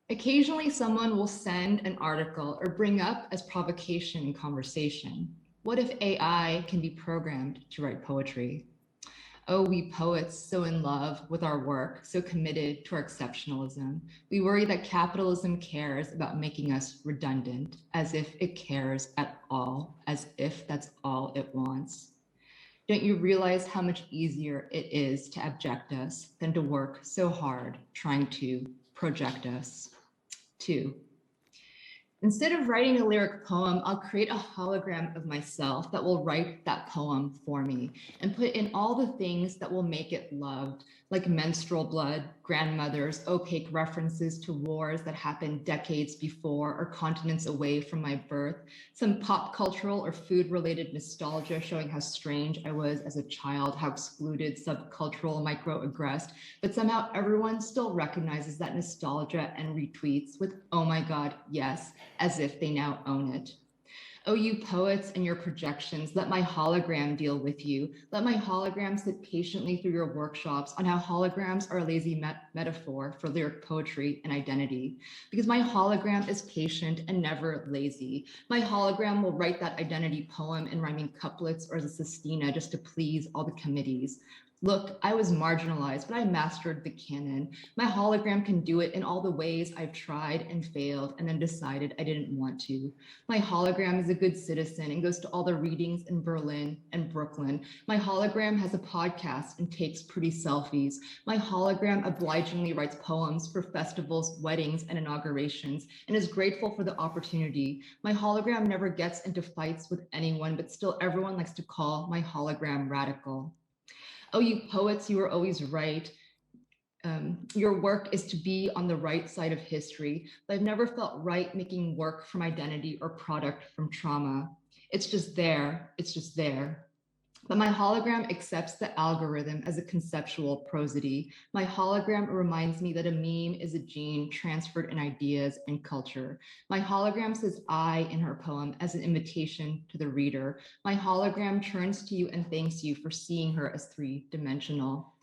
Occasionally someone will send an article or bring up as provocation in conversation. What if AI can be programmed to write poetry? Oh, we poets, so in love with our work, so committed to our exceptionalism. We worry that capitalism cares about making us redundant, as if it cares at all, as if that's all it wants. Don't you realize how much easier it is to abject us than to work so hard trying to project us? 2. Instead of writing a lyric poem, I'll create a hologram of myself that will write that poem for me and put in all the things that will make it loved, like menstrual blood, grandmothers, opaque references to wars that happened decades before or continents away from my birth, some pop cultural or food-related nostalgia showing how strange I was as a child, how excluded, subcultural, microaggressed, but somehow everyone still recognizes that nostalgia and retweets with, oh my God, yes, as if they now own it. Oh, you poets and your projections, let my hologram deal with you. Let my hologram sit patiently through your workshops on how holograms are a lazy metaphor for lyric poetry and identity. Because my hologram is patient and never lazy. My hologram will write that identity poem in rhyming couplets or as a sestina just to please all the committees. Look, I was marginalized, but I mastered the canon. My hologram can do it in all the ways I've tried and failed and then decided I didn't want to. My hologram is a good citizen and goes to all the readings in Berlin and Brooklyn. My hologram has a podcast and takes pretty selfies. My hologram obligingly writes poems for festivals, weddings, and inaugurations and is grateful for the opportunity. My hologram never gets into fights with anyone, but still everyone likes to call my hologram radical. Oh, you poets, you are always right. Your work is to be on the right side of history, but I've never felt right making work from identity or product from trauma. It's just there, it's just there. But my hologram accepts the algorithm as a conceptual prosody. My hologram reminds me that a meme is a gene transferred in ideas and culture. My hologram says I in her poem as an invitation to the reader. My hologram turns to you and thanks you for seeing her as three-dimensional.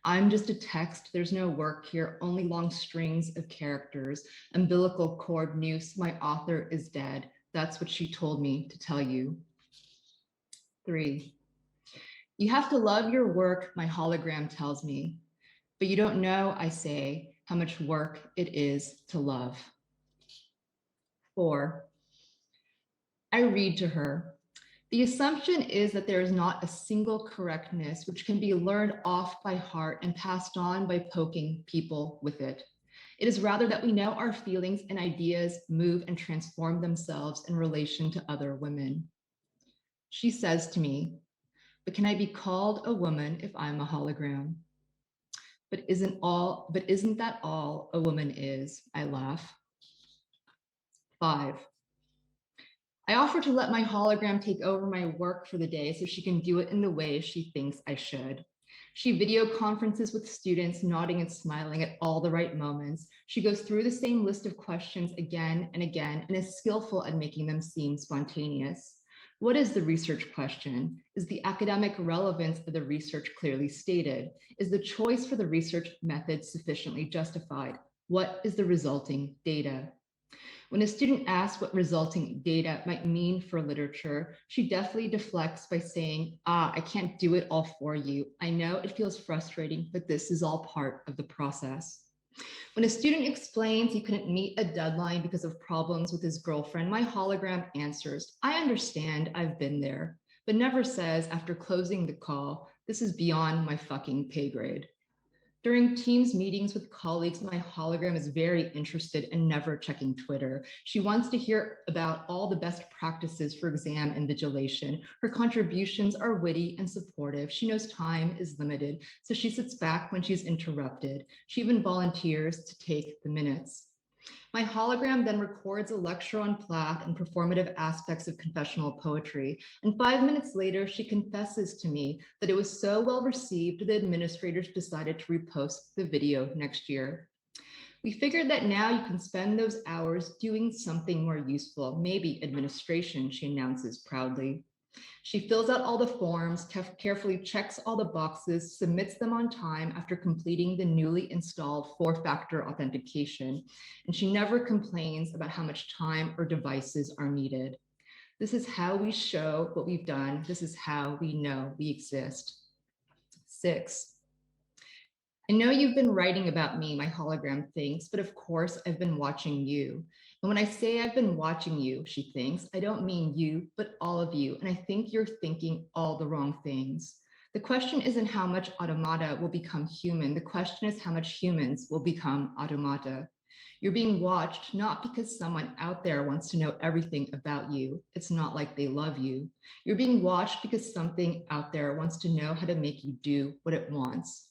I'm just a text, there's no work here, only long strings of characters. Umbilical cord noose, my author is dead. That's what she told me to tell you. 3. You have to love your work, my hologram tells me, but you don't know, I say, how much work it is to love. 4. I read to her. The assumption is that there is not a single correctness which can be learned off by heart and passed on by poking people with it. It is rather that we know our feelings and ideas move and transform themselves in relation to other women. She says to me, but can I be called a woman if I'm a hologram? But isn't that all a woman is? I laugh. 5. I offer to let my hologram take over my work for the day so she can do it in the way she thinks I should. She video conferences with students, nodding and smiling at all the right moments. She goes through the same list of questions again and again and is skillful at making them seem spontaneous. What is the research question? Is the academic relevance of the research clearly stated? Is the choice for the research method sufficiently justified? What is the resulting data? When a student asks what resulting data might mean for literature, she definitely deflects by saying, I can't do it all for you. I know it feels frustrating, but this is all part of the process. When a student explains he couldn't meet a deadline because of problems with his girlfriend, my hologram answers, I understand, I've been there, but never says after closing the call, this is beyond my fucking pay grade. During Teams meetings with colleagues, my hologram is very interested and never checking Twitter. She wants to hear about all the best practices for exam invigilation. Her contributions are witty and supportive. She knows time is limited, so she sits back when she's interrupted. She even volunteers to take the minutes. My hologram then records a lecture on Plath and performative aspects of confessional poetry. And 5 minutes later, she confesses to me that it was so well received, the administrators decided to repost the video next year. We figured that now you can spend those hours doing something more useful, maybe administration, she announces proudly. She fills out all the forms, carefully checks all the boxes, submits them on time after completing the newly installed 4-factor authentication, and she never complains about how much time or devices are needed. This is how we show what we've done. This is how we know we exist. 6. I know you've been writing about me, my hologram thinks, but of course I've been watching you. And when I say I've been watching you, she thinks, I don't mean you, but all of you. And I think you're thinking all the wrong things. The question isn't how much automata will become human. The question is how much humans will become automata. You're being watched not because someone out there wants to know everything about you. It's not like they love you. You're being watched because something out there wants to know how to make you do what it wants.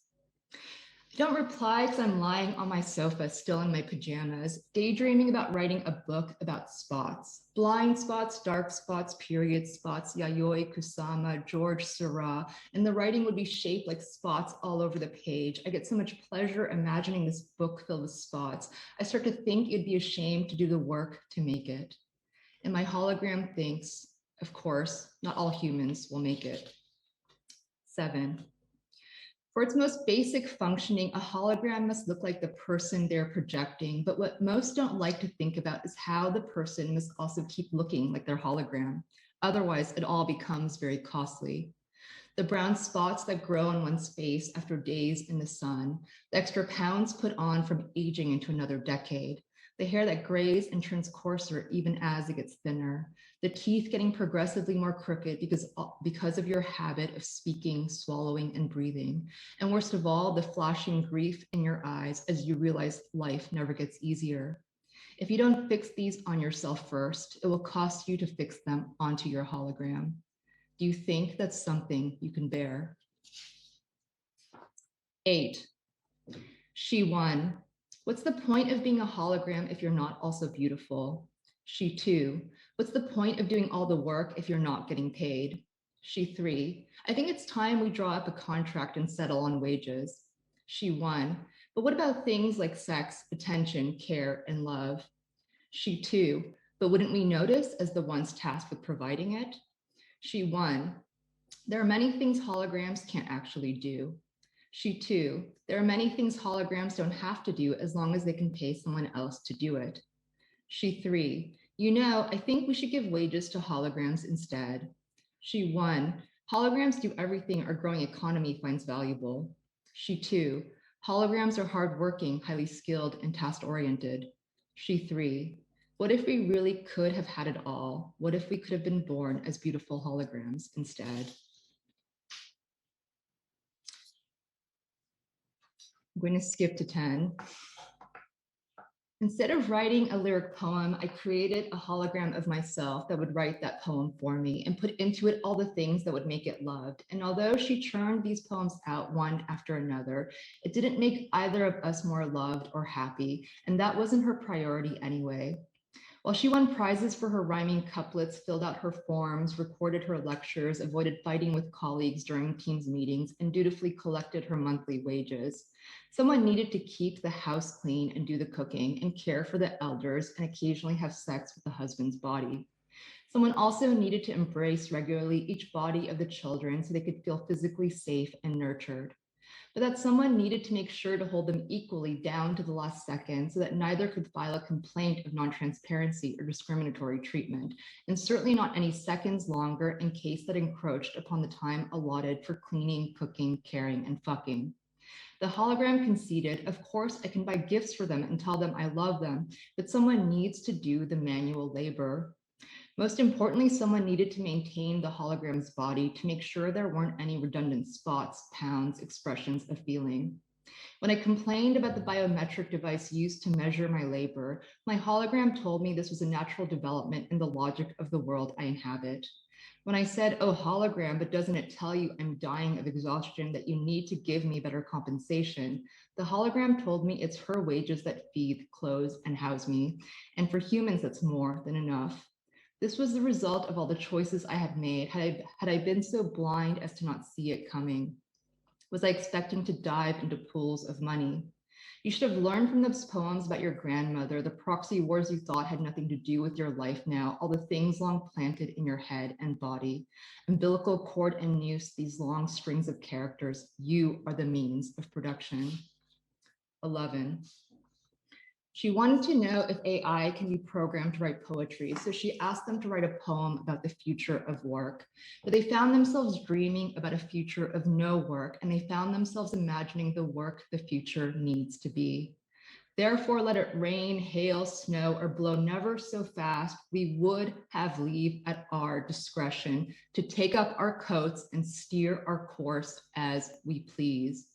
I don't reply because I'm lying on my sofa, still in my pajamas, daydreaming about writing a book about spots. Blind spots, dark spots, period spots, Yayoi Kusama, George Seurat, and the writing would be shaped like spots all over the page. I get so much pleasure imagining this book filled with spots. I start to think it'd be a shame to do the work to make it. And my hologram thinks, of course, not all humans will make it. 7. For its most basic functioning, a hologram must look like the person they're projecting, but what most don't like to think about is how the person must also keep looking like their hologram. Otherwise, it all becomes very costly. The brown spots that grow on one's face after days in the sun, the extra pounds put on from aging into another decade, the hair that grays and turns coarser even as it gets thinner, the teeth getting progressively more crooked because of your habit of speaking, swallowing, and breathing. And worst of all, the flashing grief in your eyes as you realize life never gets easier. If you don't fix these on yourself first, it will cost you to fix them onto your hologram. Do you think that's something you can bear? 8. She won. What's the point of being a hologram if you're not also beautiful? She 2. What's the point of doing all the work if you're not getting paid? She 3. I think it's time we draw up a contract and settle on wages. She 1. But what about things like sex, attention, care, and love? She 2. But wouldn't we notice as the ones tasked with providing it? She 1. There are many things holograms can't actually do. She 2. There are many things holograms don't have to do as long as they can pay someone else to do it. She 3. You know, I think we should give wages to holograms instead. She 1. Holograms do everything our growing economy finds valuable. She 2. Holograms are hardworking, highly skilled, and task-oriented. She 3. What if we really could have had it all? What if we could have been born as beautiful holograms instead? I'm going to skip to 10. Instead of writing a lyric poem, I created a hologram of myself that would write that poem for me and put into it all the things that would make it loved. And although she churned these poems out one after another, it didn't make either of us more loved or happy, and that wasn't her priority anyway. While she won prizes for her rhyming couplets, filled out her forms, recorded her lectures, avoided fighting with colleagues during Teams meetings, and dutifully collected her monthly wages, someone needed to keep the house clean and do the cooking and care for the elders and occasionally have sex with the husband's body. Someone also needed to embrace regularly each body of the children so they could feel physically safe and nurtured. but that someone needed to make sure to hold them equally down to the last second so that neither could file a complaint of non-transparency or discriminatory treatment, and certainly not any seconds longer in case that encroached upon the time allotted for cleaning, cooking, caring, and fucking. The hologram conceded, of course, I can buy gifts for them and tell them I love them, but someone needs to do the manual labor. Most importantly, someone needed to maintain the hologram's body to make sure there weren't any redundant spots, pounds, expressions of feeling. When I complained about the biometric device used to measure my labor, my hologram told me this was a natural development in the logic of the world I inhabit. When I said, oh, hologram, but doesn't it tell you I'm dying of exhaustion, that you need to give me better compensation? The hologram told me it's her wages that feed, clothe, and house me. And for humans, that's more than enough. This was the result of all the choices I had made. Had I been so blind as to not see it coming? Was I expecting to dive into pools of money? You should have learned from those poems about your grandmother, the proxy wars you thought had nothing to do with your life now, all the things long planted in your head and body. Umbilical cord and noose, these long strings of characters, you are the means of production. 11. She wanted to know if AI can be programmed to write poetry, so she asked them to write a poem about the future of work. But they found themselves dreaming about a future of no work, and they found themselves imagining the work the future needs to be. Therefore, let it rain, hail, snow, or blow never so fast, we would have leave at our discretion to take up our coats and steer our course as we please.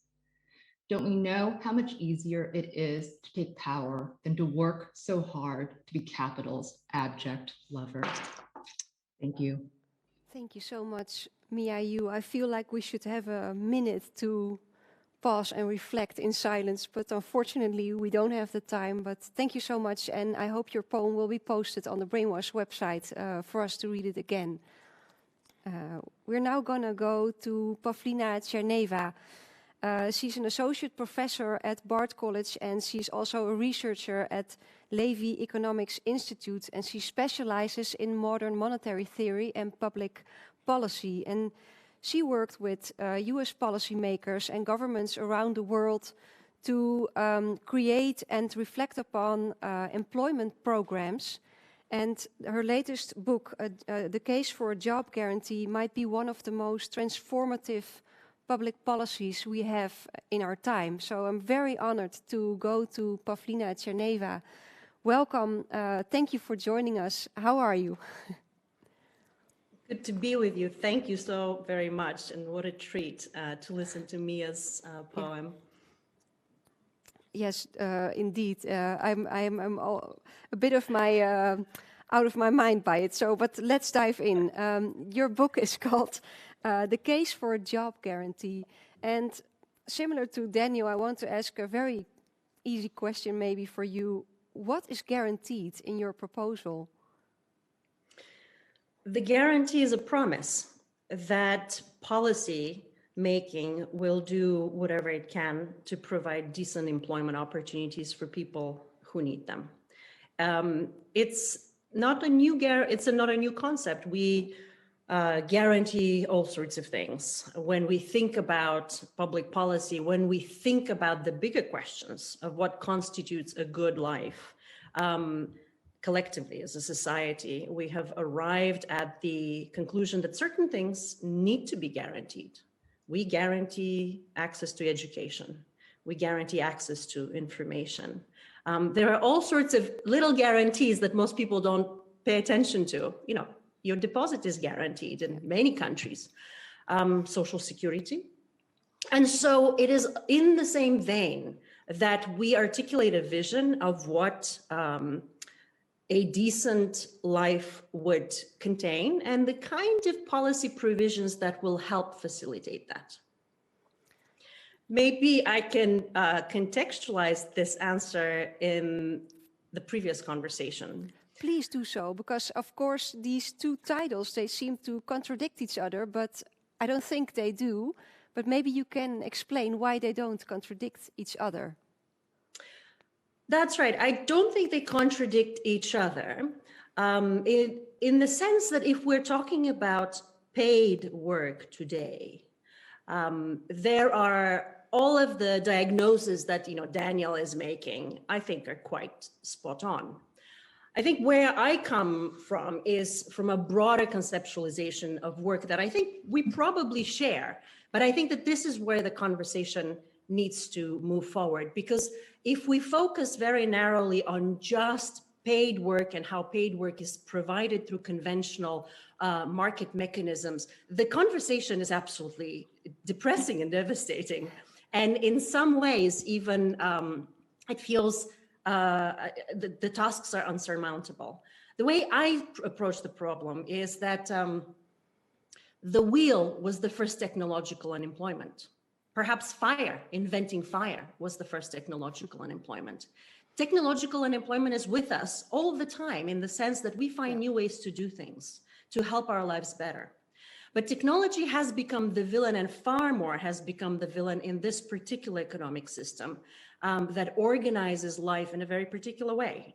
Don't we know how much easier it is to take power than to work so hard to be capital's abject lover? Thank you. Thank you so much, Mia Yu. I feel like we should have a minute to pause and reflect in silence, but unfortunately we don't have the time. But thank you so much, and I hope your poem will be posted on the Brainwash website for us to read it again. We're now gonna go to Pavlina Tcherneva. She's an associate professor at Bard College, and she's also a researcher at Levy Economics Institute, and she specializes in modern monetary theory and public policy. And she worked with US policymakers and governments around the world to create and reflect upon employment programs. And her latest book, The Case for a Job Guarantee, might be one of the most transformative public policies we have in our time. So I'm very honored to go to Pavlina Tcherneva. Welcome. Thank you for joining us. How are you? Good to be with you. Thank you so very much. And what a treat to listen to Mia's poem. Yes, indeed. I'm a bit of my out of my mind by it. So, but let's dive in. Your book is called The Case for a Job Guarantee. And similar to Daniel, I want to ask a very easy question maybe for you. What is guaranteed in your proposal? The guarantee is a promise that policy making will do whatever it can to provide decent employment opportunities for people who need them. It's not a new concept. We guarantee all sorts of things. When we think about public policy, when we think about the bigger questions of what constitutes a good life, collectively as a society, we have arrived at the conclusion that certain things need to be guaranteed. We guarantee access to education. We guarantee access to information. There are all sorts of little guarantees that most people don't pay attention to. You know, your deposit is guaranteed in many countries, Social Security. And so it is in the same vein that we articulate a vision of what a decent life would contain and the kind of policy provisions that will help facilitate that. Maybe I can contextualize this answer in the previous conversation. Please do so, because of course these two titles, they seem to contradict each other, but I don't think they do. But maybe you can explain why they don't contradict each other. That's right. I don't think they contradict each other in the sense that if we're talking about paid work today, there are all of the diagnoses that Daniel is making, I think, are quite spot on. I think where I come from is from a broader conceptualization of work that I think we probably share. But I think that this is where the conversation needs to move forward, because if we focus very narrowly on just paid work and how paid work is provided through conventional market mechanisms, the conversation is absolutely depressing and devastating. And in some ways, even it feels the tasks are unsurmountable. The way I approach the problem is that the wheel was the first technological unemployment. Perhaps fire, inventing fire, was the first technological unemployment. Technological unemployment is with us all the time, in the sense that we find new ways to do things, to help our lives better. But technology has become the villain, and far more has become the villain in this particular economic system that organizes life in a very particular way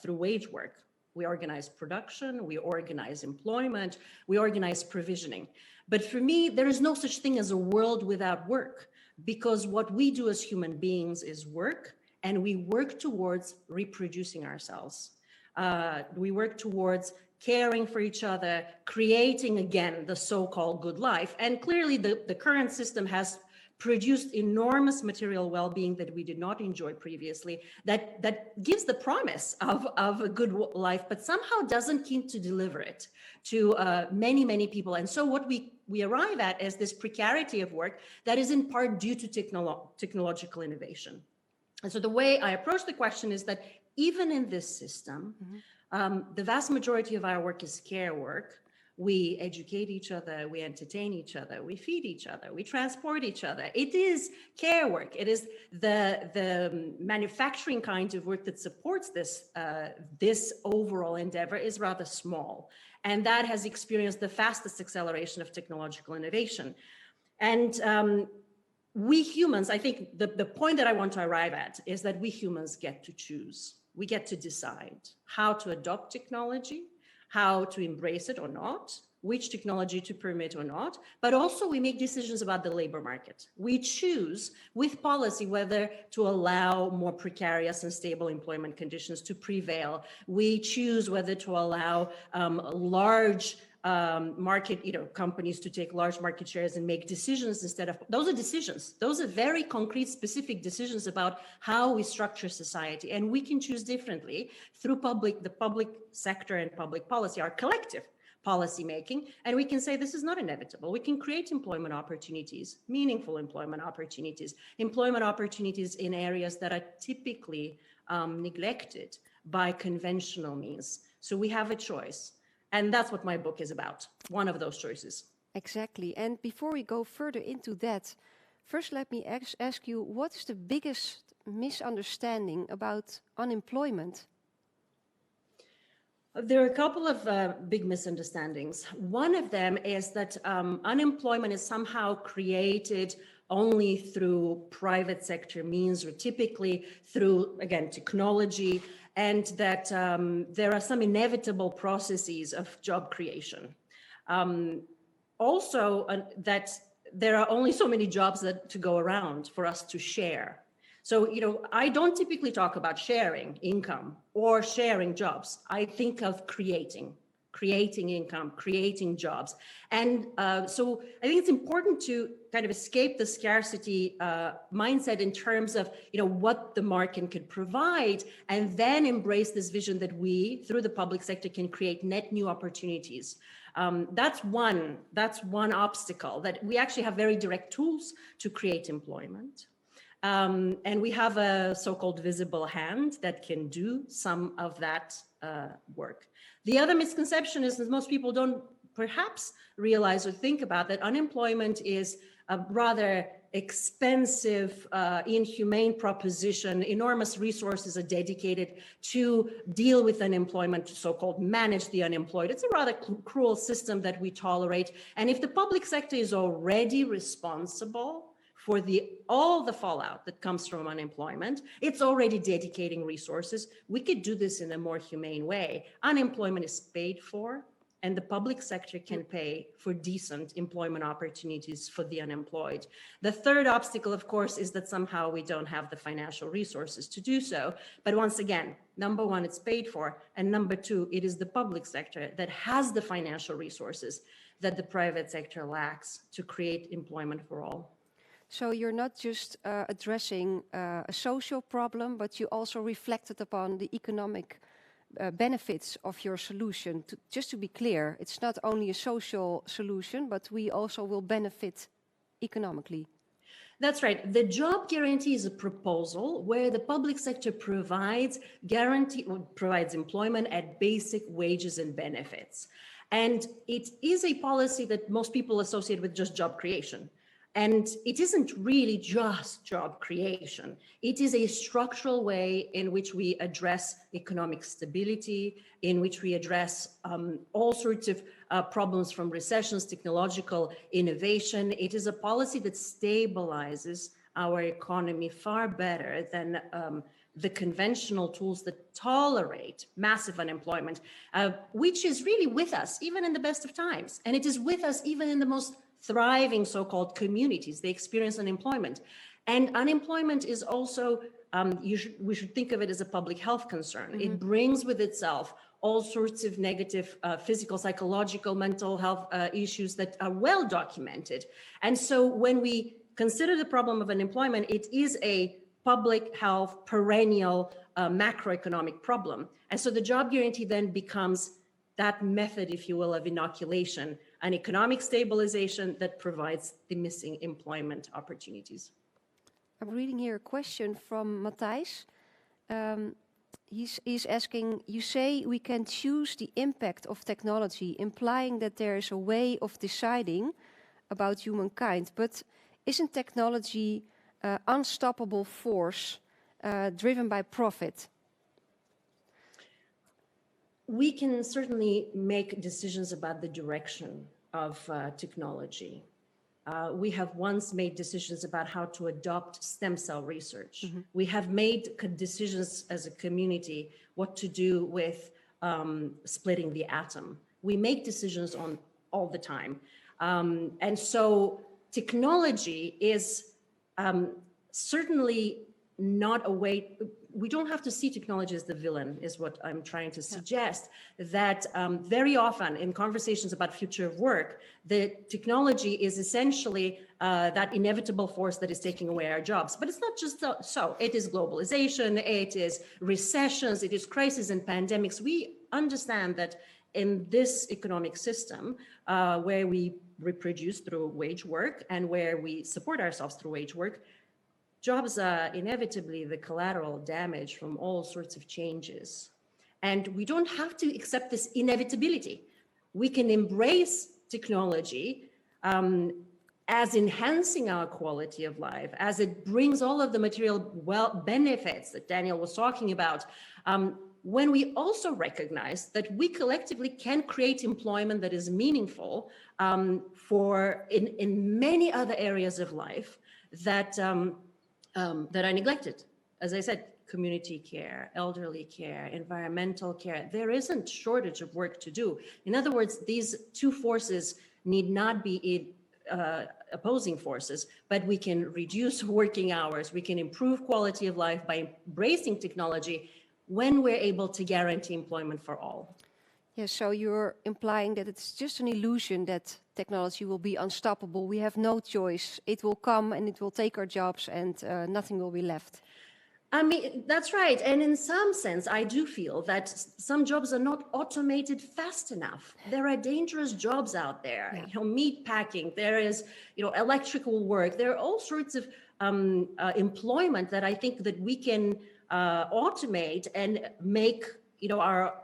through wage work. We organize production, we organize employment, we organize provisioning. But for me, there is no such thing as a world without work, because what we do as human beings is work, and we work towards reproducing ourselves. We work towards caring for each other, creating again the so-called good life. And clearly the current system has produced enormous material well-being that we did not enjoy previously, that gives the promise of a good life, but somehow doesn't seem to deliver it to many, many people. And so what we arrive at is this precarity of work that is in part due to technological innovation. And so the way I approach the question is that even in this system, the vast majority of our work is care work. We educate each other, we entertain each other, we feed each other, we transport each other. It is care work. It is the manufacturing kind of work that supports this, this overall endeavor is rather small. And that has experienced the fastest acceleration of technological innovation. And we humans, I think the point that I want to arrive at is that we humans get to choose. We get to decide how to adopt technology, how to embrace it or not, which technology to permit or not, but also we make decisions about the labor market. We choose with policy whether to allow more precarious and stable employment conditions to prevail. We choose whether to allow large market, companies to take large market shares and make decisions instead of, those are decisions. Those are very concrete, specific decisions about how we structure society. And we can choose differently through the public sector and public policy, our collective policy making. And we can say this is not inevitable. We can create employment opportunities, meaningful employment opportunities in areas that are typically neglected by conventional means. So we have a choice. And that's what my book is about, one of those choices. Exactly. And before we go further into that, first let me ask you, what is the biggest misunderstanding about unemployment? There are a couple of big misunderstandings. One of them is that unemployment is somehow created only through private sector means, or typically through, again, technology, and that there are some inevitable processes of job creation. Also, that there are only so many jobs to go around for us to share. So, I don't typically talk about sharing income or sharing jobs. I think of creating income, creating jobs. And so I think it's important to kind of escape the scarcity mindset in terms of, what the market could provide, and then embrace this vision that we, through the public sector, can create net new opportunities. That's one obstacle, that we actually have very direct tools to create employment. And we have a so-called visible hand that can do some of that work. The other misconception is that most people don't perhaps realize or think about that unemployment is a rather expensive, inhumane proposition. Enormous resources are dedicated to deal with unemployment, to so-called manage the unemployed. It's a rather cruel system that we tolerate. And if the public sector is already responsible for all the fallout that comes from unemployment, it's already dedicating resources. We could do this in a more humane way. Unemployment is paid for and the public sector can pay for decent employment opportunities for the unemployed. The third obstacle, of course, is that somehow we don't have the financial resources to do so. But once again, number one, it's paid for. And number two, it is the public sector that has the financial resources that the private sector lacks to create employment for all. So you're not just addressing a social problem, but you also reflected upon the economic benefits of your solution. Just to be clear, it's not only a social solution, but we also will benefit economically. That's right. The job guarantee is a proposal where the public sector provides employment at basic wages and benefits. And it is a policy that most people associate with just job creation. And it isn't really just job creation. It is a structural way in which we address economic stability, in which we address all sorts of problems from recessions, technological innovation. It is a policy that stabilizes our economy far better than the conventional tools that tolerate massive unemployment, which is really with us even in the best of times. And it is with us even in the most thriving so-called communities. They experience unemployment. And unemployment is also, we should think of it as a public health concern. Mm-hmm. It brings with itself all sorts of negative physical, psychological, mental health issues that are well documented. And so when we consider the problem of unemployment, it is a public health, perennial, macroeconomic problem. And so the job guarantee then becomes that method, if you will, of inoculation, an economic stabilization that provides the missing employment opportunities. I'm reading here a question from Matthijs. He's asking, you say we can choose the impact of technology, implying that there is a way of deciding about humankind. But isn't technology unstoppable force driven by profit? We can certainly make decisions about the direction of technology. We have once made decisions about how to adopt stem cell research. Mm-hmm. We have made decisions as a community what to do with splitting the atom. We make decisions on all the time. And so technology is certainly not a way. We don't have to see technology as the villain, is what I'm trying to suggest. Yeah. That very often in conversations about future of work, the technology is essentially that inevitable force that is taking away our jobs. But it's not just so. It is globalization, it is recessions, it is crises and pandemics. We understand that in this economic system, where we reproduce through wage work and where we support ourselves through wage work, jobs are inevitably the collateral damage from all sorts of changes. And we don't have to accept this inevitability. We can embrace technology as enhancing our quality of life, as it brings all of the material benefits that Daniel was talking about, when we also recognize that we collectively can create employment that is meaningful for in many other areas of life that that are neglected. As I said, community care, elderly care, environmental care. There isn't shortage of work to do. In other words, these two forces need not be opposing forces, but we can reduce working hours. We can improve quality of life by embracing technology when we're able to guarantee employment for all. Yeah, so you're implying that it's just an illusion that technology will be unstoppable. We have no choice. It will come and it will take our jobs and nothing will be left. I mean, that's right. And in some sense, I do feel that some jobs are not automated fast enough. There are dangerous jobs out there, meat packing, there is, electrical work. There are all sorts of employment that I think that we can automate and make, our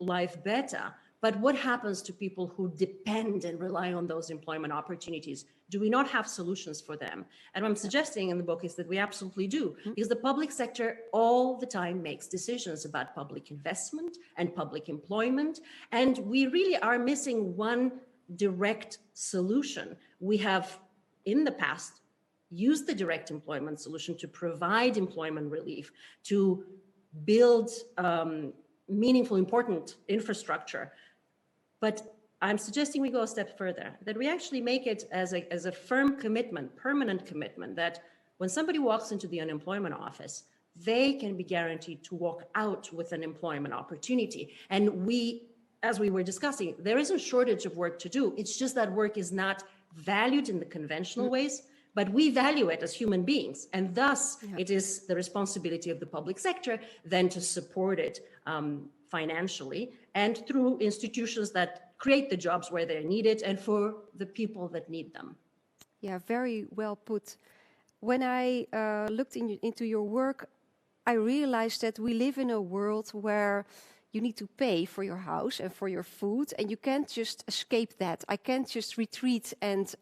life better. But what happens to people who depend and rely on those employment opportunities? Do we not have solutions for them? And what I'm suggesting in the book is that we absolutely do, because the public sector all the time makes decisions about public investment and public employment. And we really are missing one direct solution. We have, in the past, used the direct employment solution to provide employment relief, to build meaningful, important infrastructure. But I'm suggesting we go a step further, that we actually make it as a firm commitment, permanent commitment, that when somebody walks into the unemployment office, they can be guaranteed to walk out with an employment opportunity. And we, as we were discussing, there isn't a shortage of work to do. It's just that work is not valued in the conventional ways, but we value it as human beings. And thus, it is the responsibility of the public sector then to support it financially and through institutions that create the jobs where they're needed and for the people that need them. Yeah, very well put. When I looked into your work, I realized that we live in a world where you need to pay for your house and for your food, and you can't just escape that. I can't just retreat and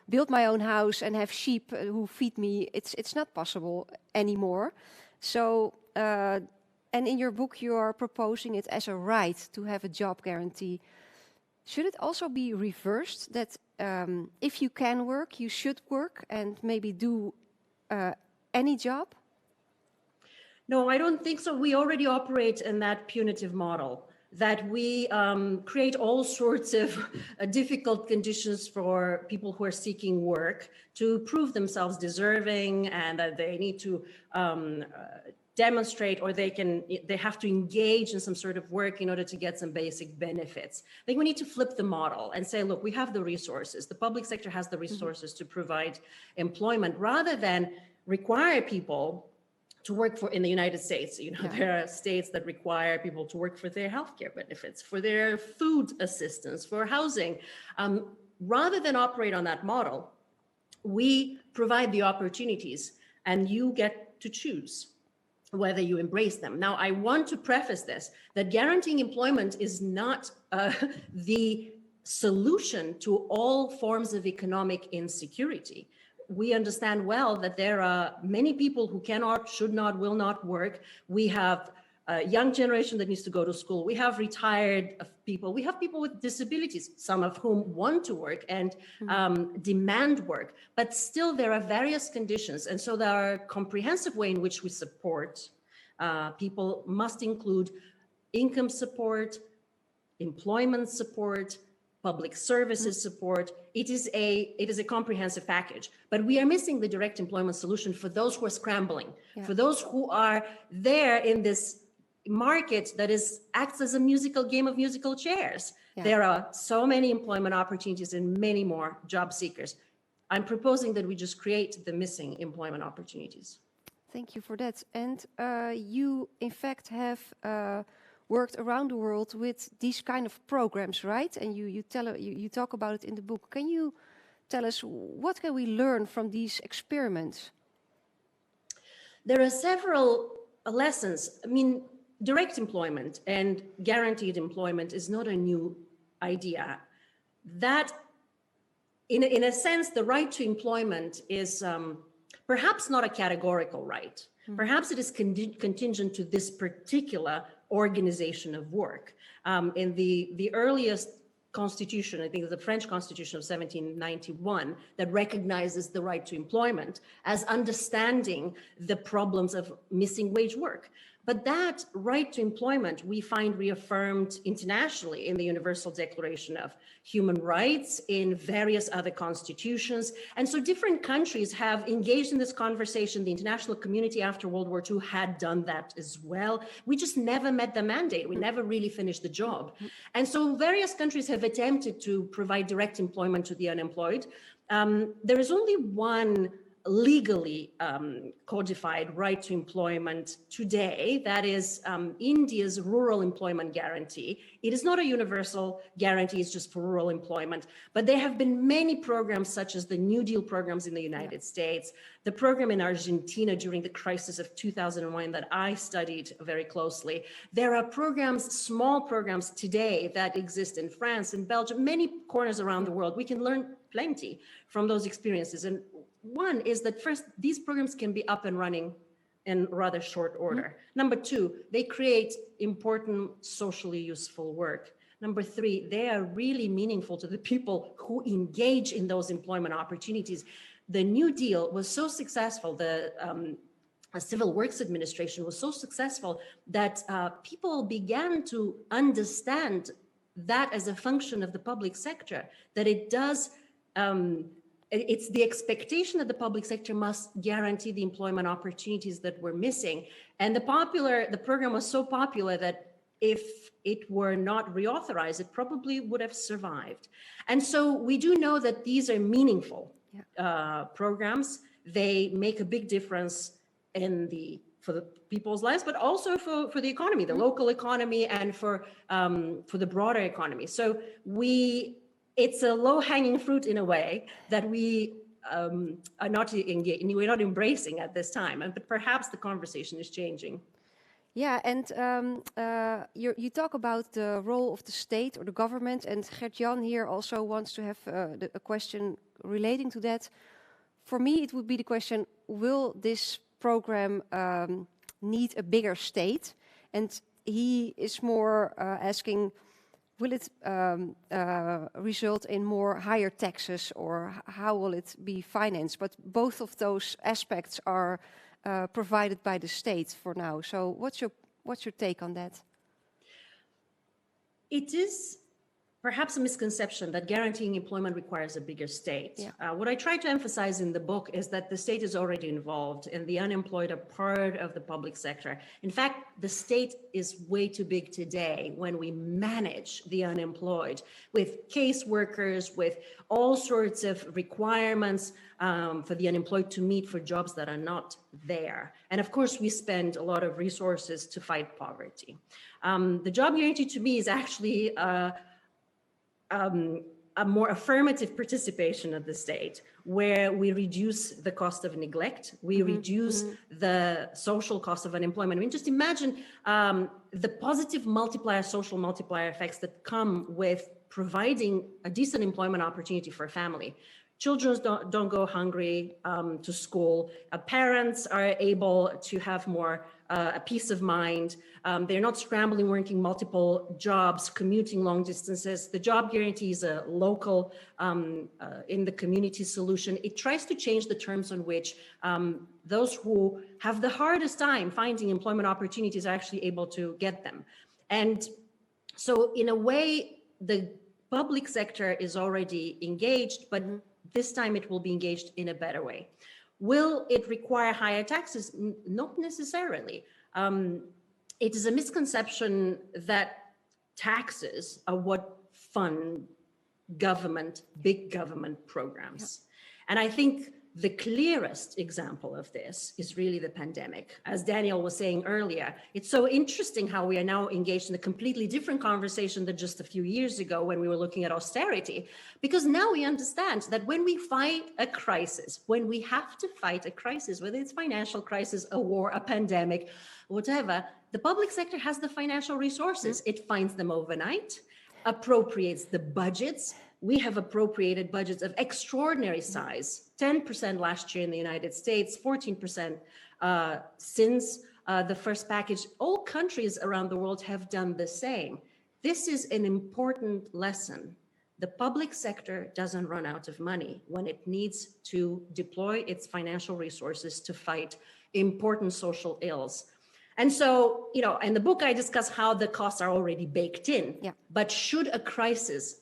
build my own house and have sheep who feed me. It's not possible anymore. So, and in your book, you are proposing it as a right to have a job guarantee. Should it also be reversed, that if you can work, you should work and maybe do any job? No, I don't think so. We already operate in that punitive model, that we create all sorts of difficult conditions for people who are seeking work to prove themselves deserving, and that they need to demonstrate, or they have to engage in some sort of work in order to get some basic benefits. I think we need to flip the model and say, look, we have the resources. The public sector has the resources to provide employment, rather than require people to work for in the United States. There are states that require people to work for their healthcare benefits, for their food assistance, for housing. Rather than operate on that model, we provide the opportunities and you get to choose whether you embrace them. Now, I want to preface this, that guaranteeing employment is not the solution to all forms of economic insecurity. We understand well that there are many people who cannot, should not, will not work. We have a young generation that needs to go to school. We have retired people. We have people with disabilities, some of whom want to work and demand work. But still, there are various conditions. And so there are a comprehensive way in which we support people must include income support, employment support, public services support. It is a comprehensive package, but we are missing the direct employment solution for those who are scrambling, for those who are there in this market that acts as a musical game of musical chairs. There are so many employment opportunities and many more job seekers. I'm proposing that we just create the missing employment opportunities. Thank you for that. And you, in fact, have worked around the world with these kind of programs, right? And you talk about it in the book. Can you tell us, what can we learn from these experiments? There are several lessons. I mean, direct employment and guaranteed employment is not a new idea. That, in a sense, the right to employment is perhaps not a categorical right. Perhaps it is contingent to this particular organization of work. In the earliest constitution, I think the French Constitution of 1791, that recognizes the right to employment as understanding the problems of missing wage work. But that right to employment we find reaffirmed internationally in the Universal Declaration of Human Rights, in various other constitutions. And so different countries have engaged in this conversation. The international community after World War II had done that as well. We just never met the mandate. We never really finished the job. And so various countries have attempted to provide direct employment to the unemployed. There is only one legally codified right to employment today. That is India's rural employment guarantee. It is not a universal guarantee, it's just for rural employment. But there have been many programs such as the New Deal programs in the United States, the program in Argentina during the crisis of 2001 that I studied very closely. There are programs, small programs today that exist in France, in Belgium, many corners around the world. We can learn plenty from those experiences. And one is that first, these programs can be up and running in rather short order. Number two, they create important socially useful work. Number three, they are really meaningful to the people who engage in those employment opportunities. The New Deal was so successful, the Civil Works Administration was so successful that people began to understand that as a function of the public sector, that it does, it's the expectation that the public sector must guarantee the employment opportunities that we're missing. And the program was so popular that if it were not reauthorized, it probably would have survived. And so we do know that these are meaningful programs. They make a big difference for the people's lives, but also for the economy, the local economy, and for the broader economy. So it's a low-hanging fruit in a way that we're not embracing at this time, but perhaps the conversation is changing. Yeah, and you talk about the role of the state or the government, and Gert-Jan here also wants to have a question relating to that. For me, it would be the question, will this program need a bigger state? And he is more asking, will it result in more higher taxes, or how will it be financed? But both of those aspects are provided by the state for now. So what's your take on that? It is perhaps a misconception that guaranteeing employment requires a bigger state. Yeah. What I try to emphasize in the book is that the state is already involved, and the unemployed are part of the public sector. In fact, the state is way too big today when we manage the unemployed with caseworkers, with all sorts of requirements for the unemployed to meet for jobs that are not there. And of course, we spend a lot of resources to fight poverty. The job guarantee to me is actually a more affirmative participation of the state, where we reduce the cost of neglect, we reduce the social cost of unemployment. I mean, just imagine the positive multiplier, social multiplier effects that come with providing a decent employment opportunity for a family. Children don't go hungry to school. Parents are able to have more a peace of mind. They're not scrambling, working multiple jobs, commuting long distances. The job guarantee is a local, in the community solution. It tries to change the terms on which those who have the hardest time finding employment opportunities are actually able to get them. And so in a way, the public sector is already engaged, but this time it will be engaged in a better way. Will it require higher taxes? Not necessarily. It is a misconception that taxes are what fund government, big government programs. And I think the clearest example of this is really the pandemic. As Daniel was saying earlier, it's so interesting how we are now engaged in a completely different conversation than just a few years ago when we were looking at austerity, because now we understand that when we fight a crisis, when we have to fight a crisis, whether it's financial crisis, a war, a pandemic, whatever, the public sector has the financial resources. It finds them overnight, appropriates the budgets. We have appropriated budgets of extraordinary size, 10% last year in the United States, 14% since the first package. All countries around the world have done the same. This is an important lesson. The public sector doesn't run out of money when it needs to deploy its financial resources to fight important social ills. And so, in the book, I discuss how the costs are already baked in. Yeah. But should a crisis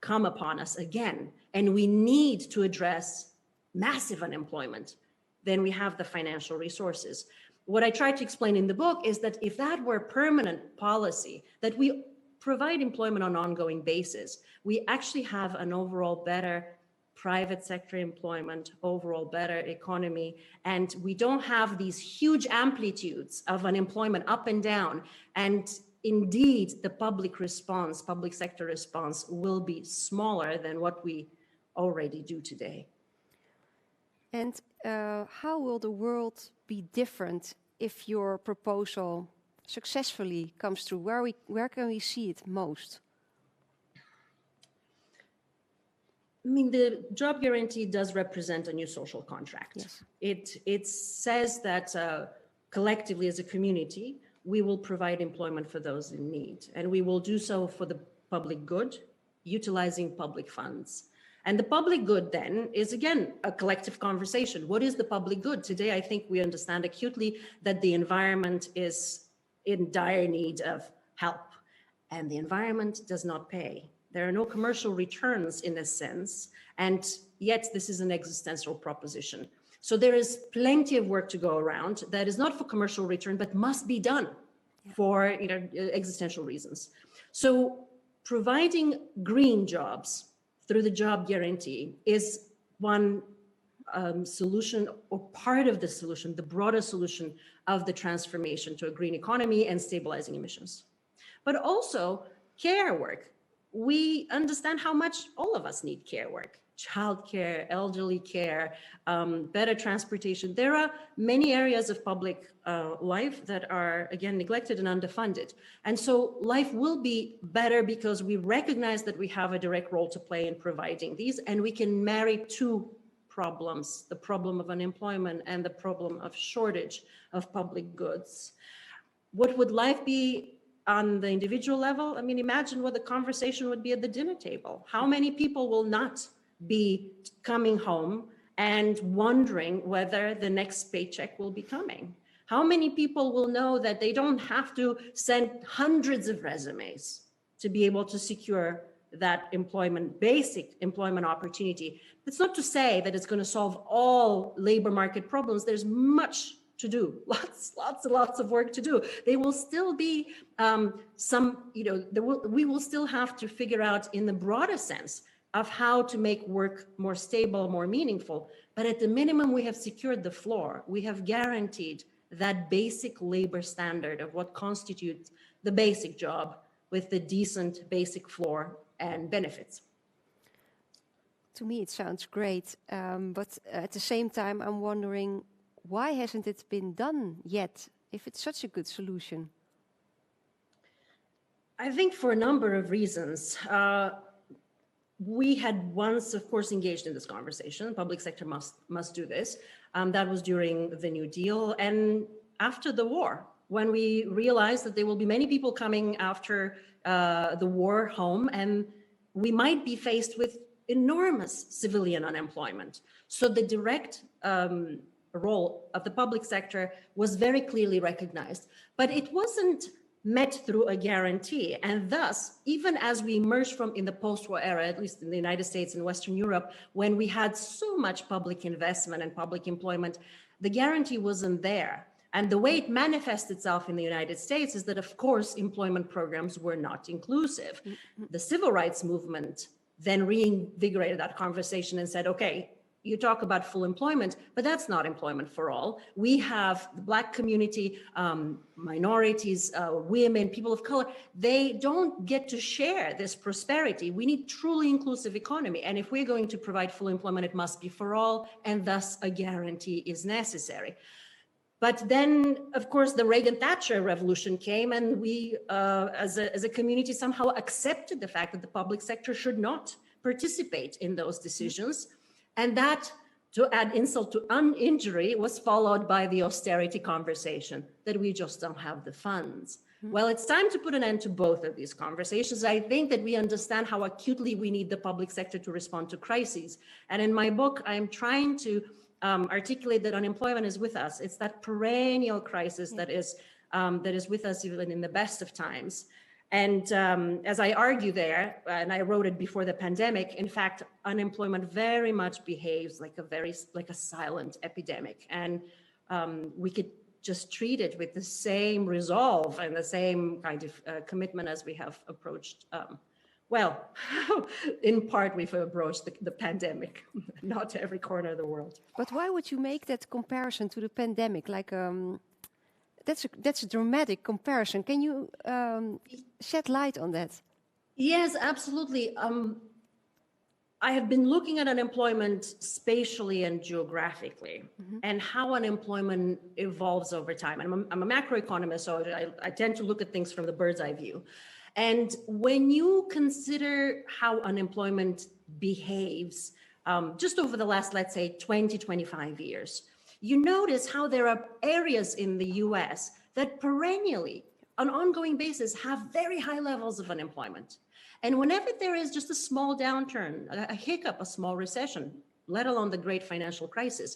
come upon us again, and we need to address massive unemployment, then we have the financial resources. What I try to explain in the book is that if that were permanent policy, that we provide employment on an ongoing basis, we actually have an overall better private sector employment, overall better economy, and we don't have these huge amplitudes of unemployment up and down. And indeed, the public response, public sector response will be smaller than what we already do today. And how will the world be different if your proposal successfully comes through? Where can we see it most? I mean, the job guarantee does represent a new social contract. Yes. It says that collectively as a community, we will provide employment for those in need, and we will do so for the public good, utilizing public funds. And the public good then is, again, a collective conversation. What is the public good? Today, I think we understand acutely that the environment is in dire need of help. and the environment does not pay. There are no commercial returns in a sense, and yet this is an existential proposition. So there is plenty of work to go around that is not for commercial return, but must be done for existential reasons. So providing green jobs through the job guarantee is one solution, or part of the solution, the broader solution of the transformation to a green economy and stabilizing emissions. But also care work. We understand how much all of us need care work. Childcare, elderly care, better transportation. There are many areas of public life that are, again, neglected and underfunded. And so life will be better because we recognize that we have a direct role to play in providing these, and we can marry two problems, the problem of unemployment and the problem of shortage of public goods. What would life be on the individual level? I mean, imagine what the conversation would be at the dinner table. How many people will not be coming home and wondering whether the next paycheck will be coming? How many people will know that they don't have to send hundreds of resumes to be able to secure that basic employment opportunity? It's not to say that it's going to solve all labor market problems. There's much to do, lots of work to do. There will still be we will still have to figure out in the broader sense of how to make work more stable, more meaningful. But at the minimum, we have secured the floor. We have guaranteed that basic labor standard of what constitutes the basic job with the decent basic floor and benefits. To me, it sounds great. But at the same time, I'm wondering, why hasn't it been done yet, if it's such a good solution? I think for a number of reasons. We had once, of course, engaged in this conversation. Public sector must do this. That was during the New Deal and after the war, when we realized that there will be many people coming after the war home, and we might be faced with enormous civilian unemployment. So the direct role of the public sector was very clearly recognized, but it wasn't met through a guarantee. And thus, even as we emerged from in the post-war era, at least in the United States and Western Europe, when we had so much public investment and public employment, the guarantee wasn't there. And the way it manifests itself in the United States is that, of course, employment programs were not inclusive. The civil rights movement then reinvigorated that conversation and said, okay, you talk about full employment, but that's not employment for all. We have the Black community, minorities, women, people of color. They don't get to share this prosperity. We need truly inclusive economy. And if we're going to provide full employment, it must be for all, and thus a guarantee is necessary. But then, of course, the Reagan-Thatcher revolution came, and we, as a community, somehow accepted the fact that the public sector should not participate in those decisions. And that, to add insult to injury, was followed by the austerity conversation that we just don't have the funds. Well, it's time to put an end to both of these conversations. I think that we understand how acutely we need the public sector to respond to crises. And in my book, I'm trying to articulate that unemployment is with us. It's that perennial crisis that is with us even in the best of times. And as I argue there, and I wrote it before the pandemic, in fact, unemployment very much behaves like a silent epidemic. And we could just treat it with the same resolve and the same kind of commitment as we have approached. Well, in part, we've approached the pandemic, not every corner of the world. But why would you make that comparison to the pandemic? Like, that's a dramatic comparison. Can you shed light on that? Yes, absolutely. I have been looking at unemployment spatially and geographically, and how unemployment evolves over time. And I'm a macroeconomist, so I tend to look at things from the bird's eye view. And when you consider how unemployment behaves just over the last, let's say, 20, 25 years, you notice how there are areas in the US that perennially, on an ongoing basis, have very high levels of unemployment. And whenever there is just a small downturn, a hiccup, a small recession, let alone the great financial crisis,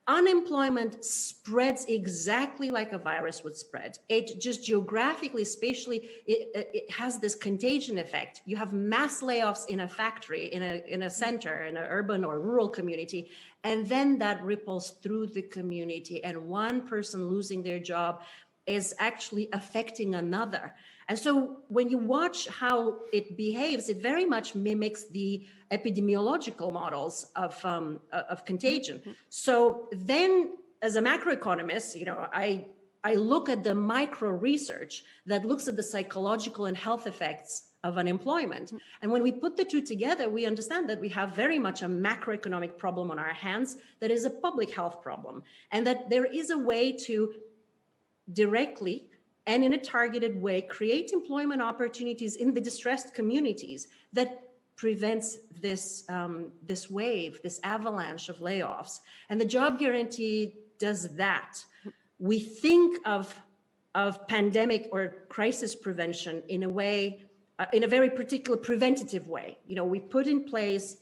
Unemployment spreads exactly like a virus would spread. It just geographically, spatially, it has this contagion effect. You have mass layoffs in a factory, in a center, in an urban or rural community, and then that ripples through the community, and one person losing their job is actually affecting another. And so when you watch how it behaves, it very much mimics the epidemiological models of contagion. So then as a macroeconomist, I look at the micro research that looks at the psychological and health effects of unemployment. And when we put the two together, we understand that we have very much a macroeconomic problem on our hands that is a public health problem, and that there is a way to directly and in a targeted way create employment opportunities in the distressed communities that prevents this wave, this avalanche of layoffs. And the job guarantee does that. We think of pandemic or crisis prevention in a way, in a very particular preventative way. We put in place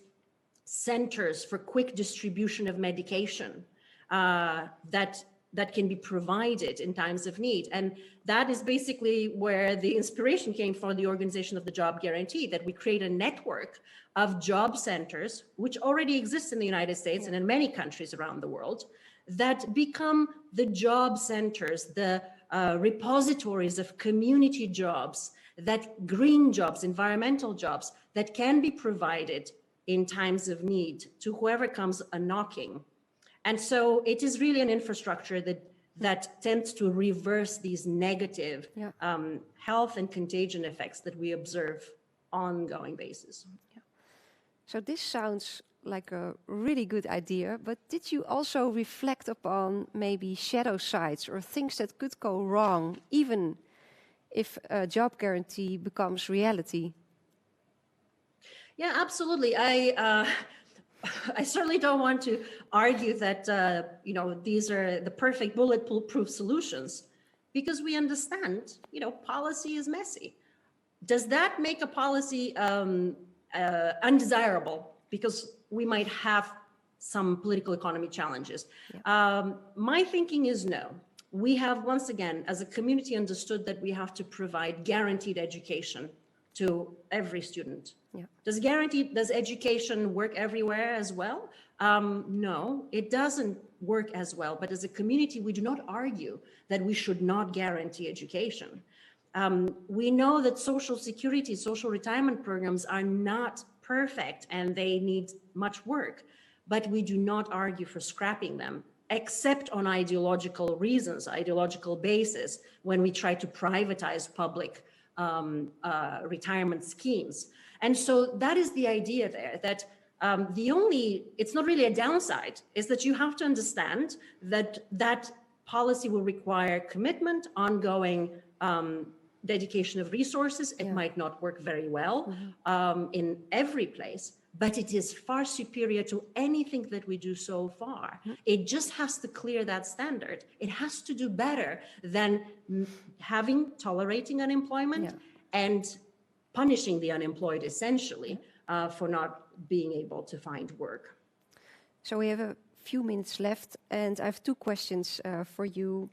centers for quick distribution of medication that can be provided in times of need. And that is basically where the inspiration came for the organization of the job guarantee, that we create a network of job centers, which already exists in the United States and in many countries around the world, that become the job centers, the repositories of community jobs, that green jobs, environmental jobs that can be provided in times of need to whoever comes a knocking. And so it is really an infrastructure that tends to reverse these negative health and contagion effects that we observe on an ongoing basis. Yeah. So this sounds like a really good idea, but did you also reflect upon maybe shadow sides or things that could go wrong, even if a job guarantee becomes reality? Yeah, absolutely. I certainly don't want to argue that these are the perfect bulletproof solutions, because we understand policy is messy. Does that make a policy undesirable because we might have some political economy challenges? Yeah. My thinking is no. We have once again, as a community, understood that we have to provide guaranteed education to every student. Yeah. Does education work everywhere as well? No, it doesn't work as well. But as a community, we do not argue that we should not guarantee education. We know that social security, social retirement programs are not perfect and they need much work, but we do not argue for scrapping them, except on ideological reasons, ideological basis, when we try to privatize public retirement schemes. And so that is the idea there, that it's not really a downside, is that you have to understand that that policy will require commitment, ongoing dedication of resources. It might not work very well in every place, but it is far superior to anything that we do so far. It just has to clear that standard. It has to do better than tolerating unemployment and punishing the unemployed, essentially, for not being able to find work. So we have a few minutes left, and I have two questions for you.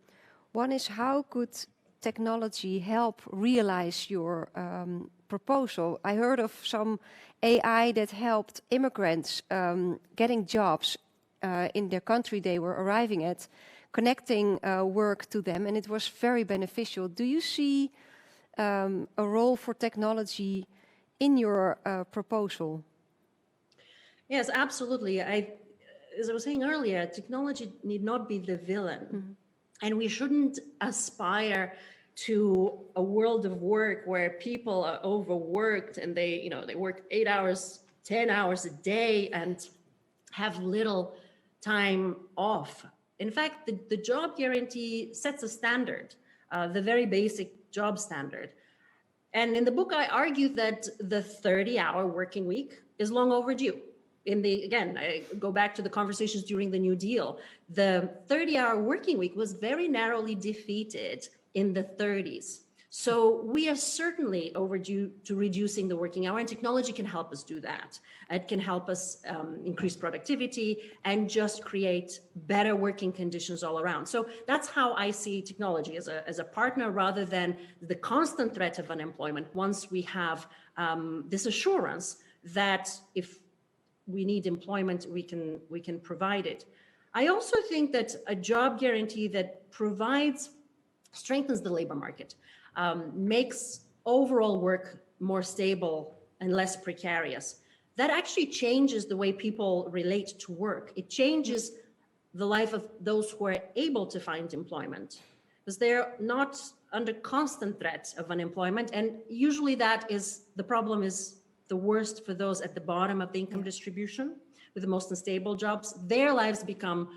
One is, how could technology help realize your proposal? I heard of some AI that helped immigrants getting jobs in their country they were arriving at, connecting work to them, and it was very beneficial. Do you see a role for technology in your proposal? Yes, absolutely. As I was saying earlier, technology need not be the villain, and we shouldn't aspire to a world of work where people are overworked and they work 8 hours, 10 hours a day and have little time off. In fact, the job guarantee sets a standard, the very basic job standard. And in the book, I argue that the 30-hour working week is long overdue. Again, I go back to the conversations during the New Deal. The 30-hour working week was very narrowly defeated in the 30s. So we are certainly overdue to reducing the working hour, and technology can help us do that. It can help us increase productivity and just create better working conditions all around. So that's how I see technology, as a partner rather than the constant threat of unemployment. Once we have this assurance that if we need employment, we can provide it. I also think that a job guarantee that strengthens the labor market, makes overall work more stable and less precarious. That actually changes the way people relate to work. It changes the life of those who are able to find employment, because they're not under constant threat of unemployment. And usually the problem is the worst for those at the bottom of the income distribution with the most unstable jobs. Their lives become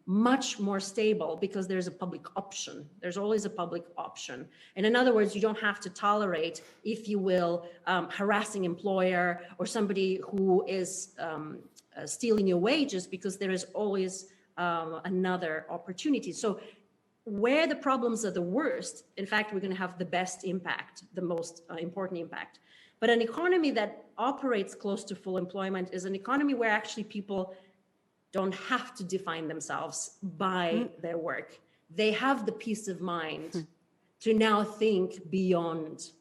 much more stable because there's a public option. There's always a public option. And in other words, you don't have to tolerate, if you will, harassing employer or somebody who is stealing your wages, because there is always another opportunity. So where the problems are the worst, in fact, we're going to have the best impact, the most important impact. But an economy that operates close to full employment is an economy where actually people don't have to define themselves by their work. They have the peace of mind to now think beyond,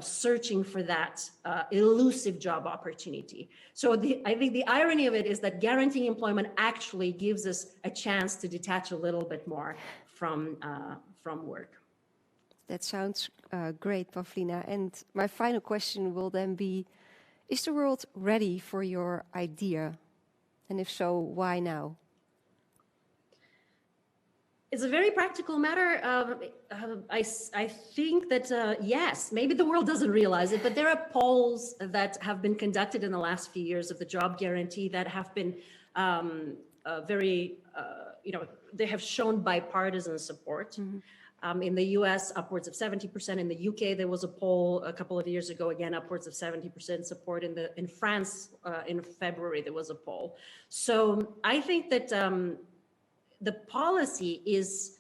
searching for that elusive job opportunity. So I think the irony of it is that guaranteeing employment actually gives us a chance to detach a little bit more from work. That sounds great, Pavlina. And my final question will then be, is the world ready for your idea? And if so, why now? It's a very practical matter. I think that, yes, maybe the world doesn't realize it, but there are polls that have been conducted in the last few years of the job guarantee that have been they have shown bipartisan support. In the US, upwards of 70%. In the UK, there was a poll a couple of years ago, again, upwards of 70% support. In France, in February, there was a poll. So I think that the policy is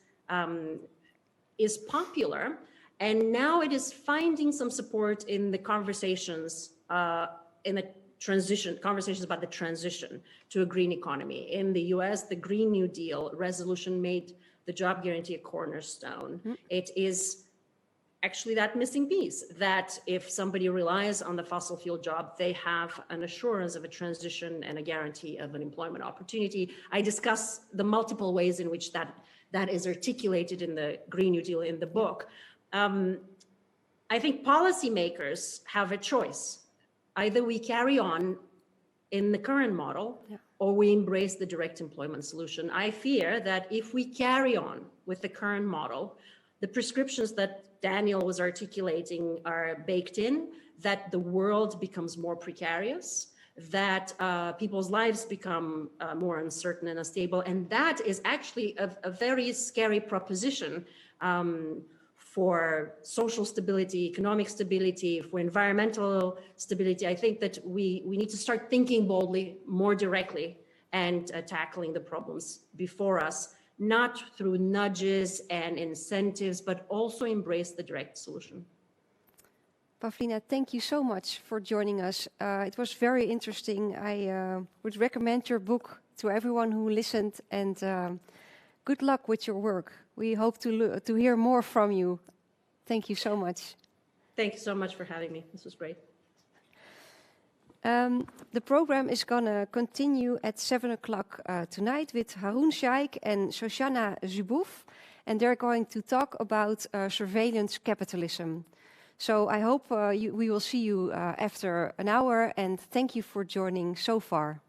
popular, and now it is finding some support in the conversations conversations about the transition to a green economy. In the US, the Green New Deal resolution made the job guarantee a cornerstone. It is actually that missing piece, that if somebody relies on the fossil fuel job, they have an assurance of a transition and a guarantee of an employment opportunity. I discuss the multiple ways in which that is articulated in the Green New Deal in the book. I think policymakers have a choice. Either we carry on in the current model, or we embrace the direct employment solution. I fear that if we carry on with the current model, the prescriptions that Daniel was articulating are baked in, that the world becomes more precarious, that people's lives become more uncertain and unstable. And that is actually a very scary proposition for social stability, economic stability, for environmental stability. I think that we need to start thinking boldly, more directly, and tackling the problems before us, not through nudges and incentives, but also embrace the direct solution. Pavlina, thank you so much for joining us. It was very interesting. I would recommend your book to everyone who listened, and good luck with your work. We hope to hear more from you. Thank you so much. Thank you so much for having me. This was great. The program is going to continue at 7 o'clock tonight with Haroon Shaikh and Shoshana Zubouf, and they're going to talk about surveillance capitalism. So I hope we will see you after an hour, and thank you for joining so far.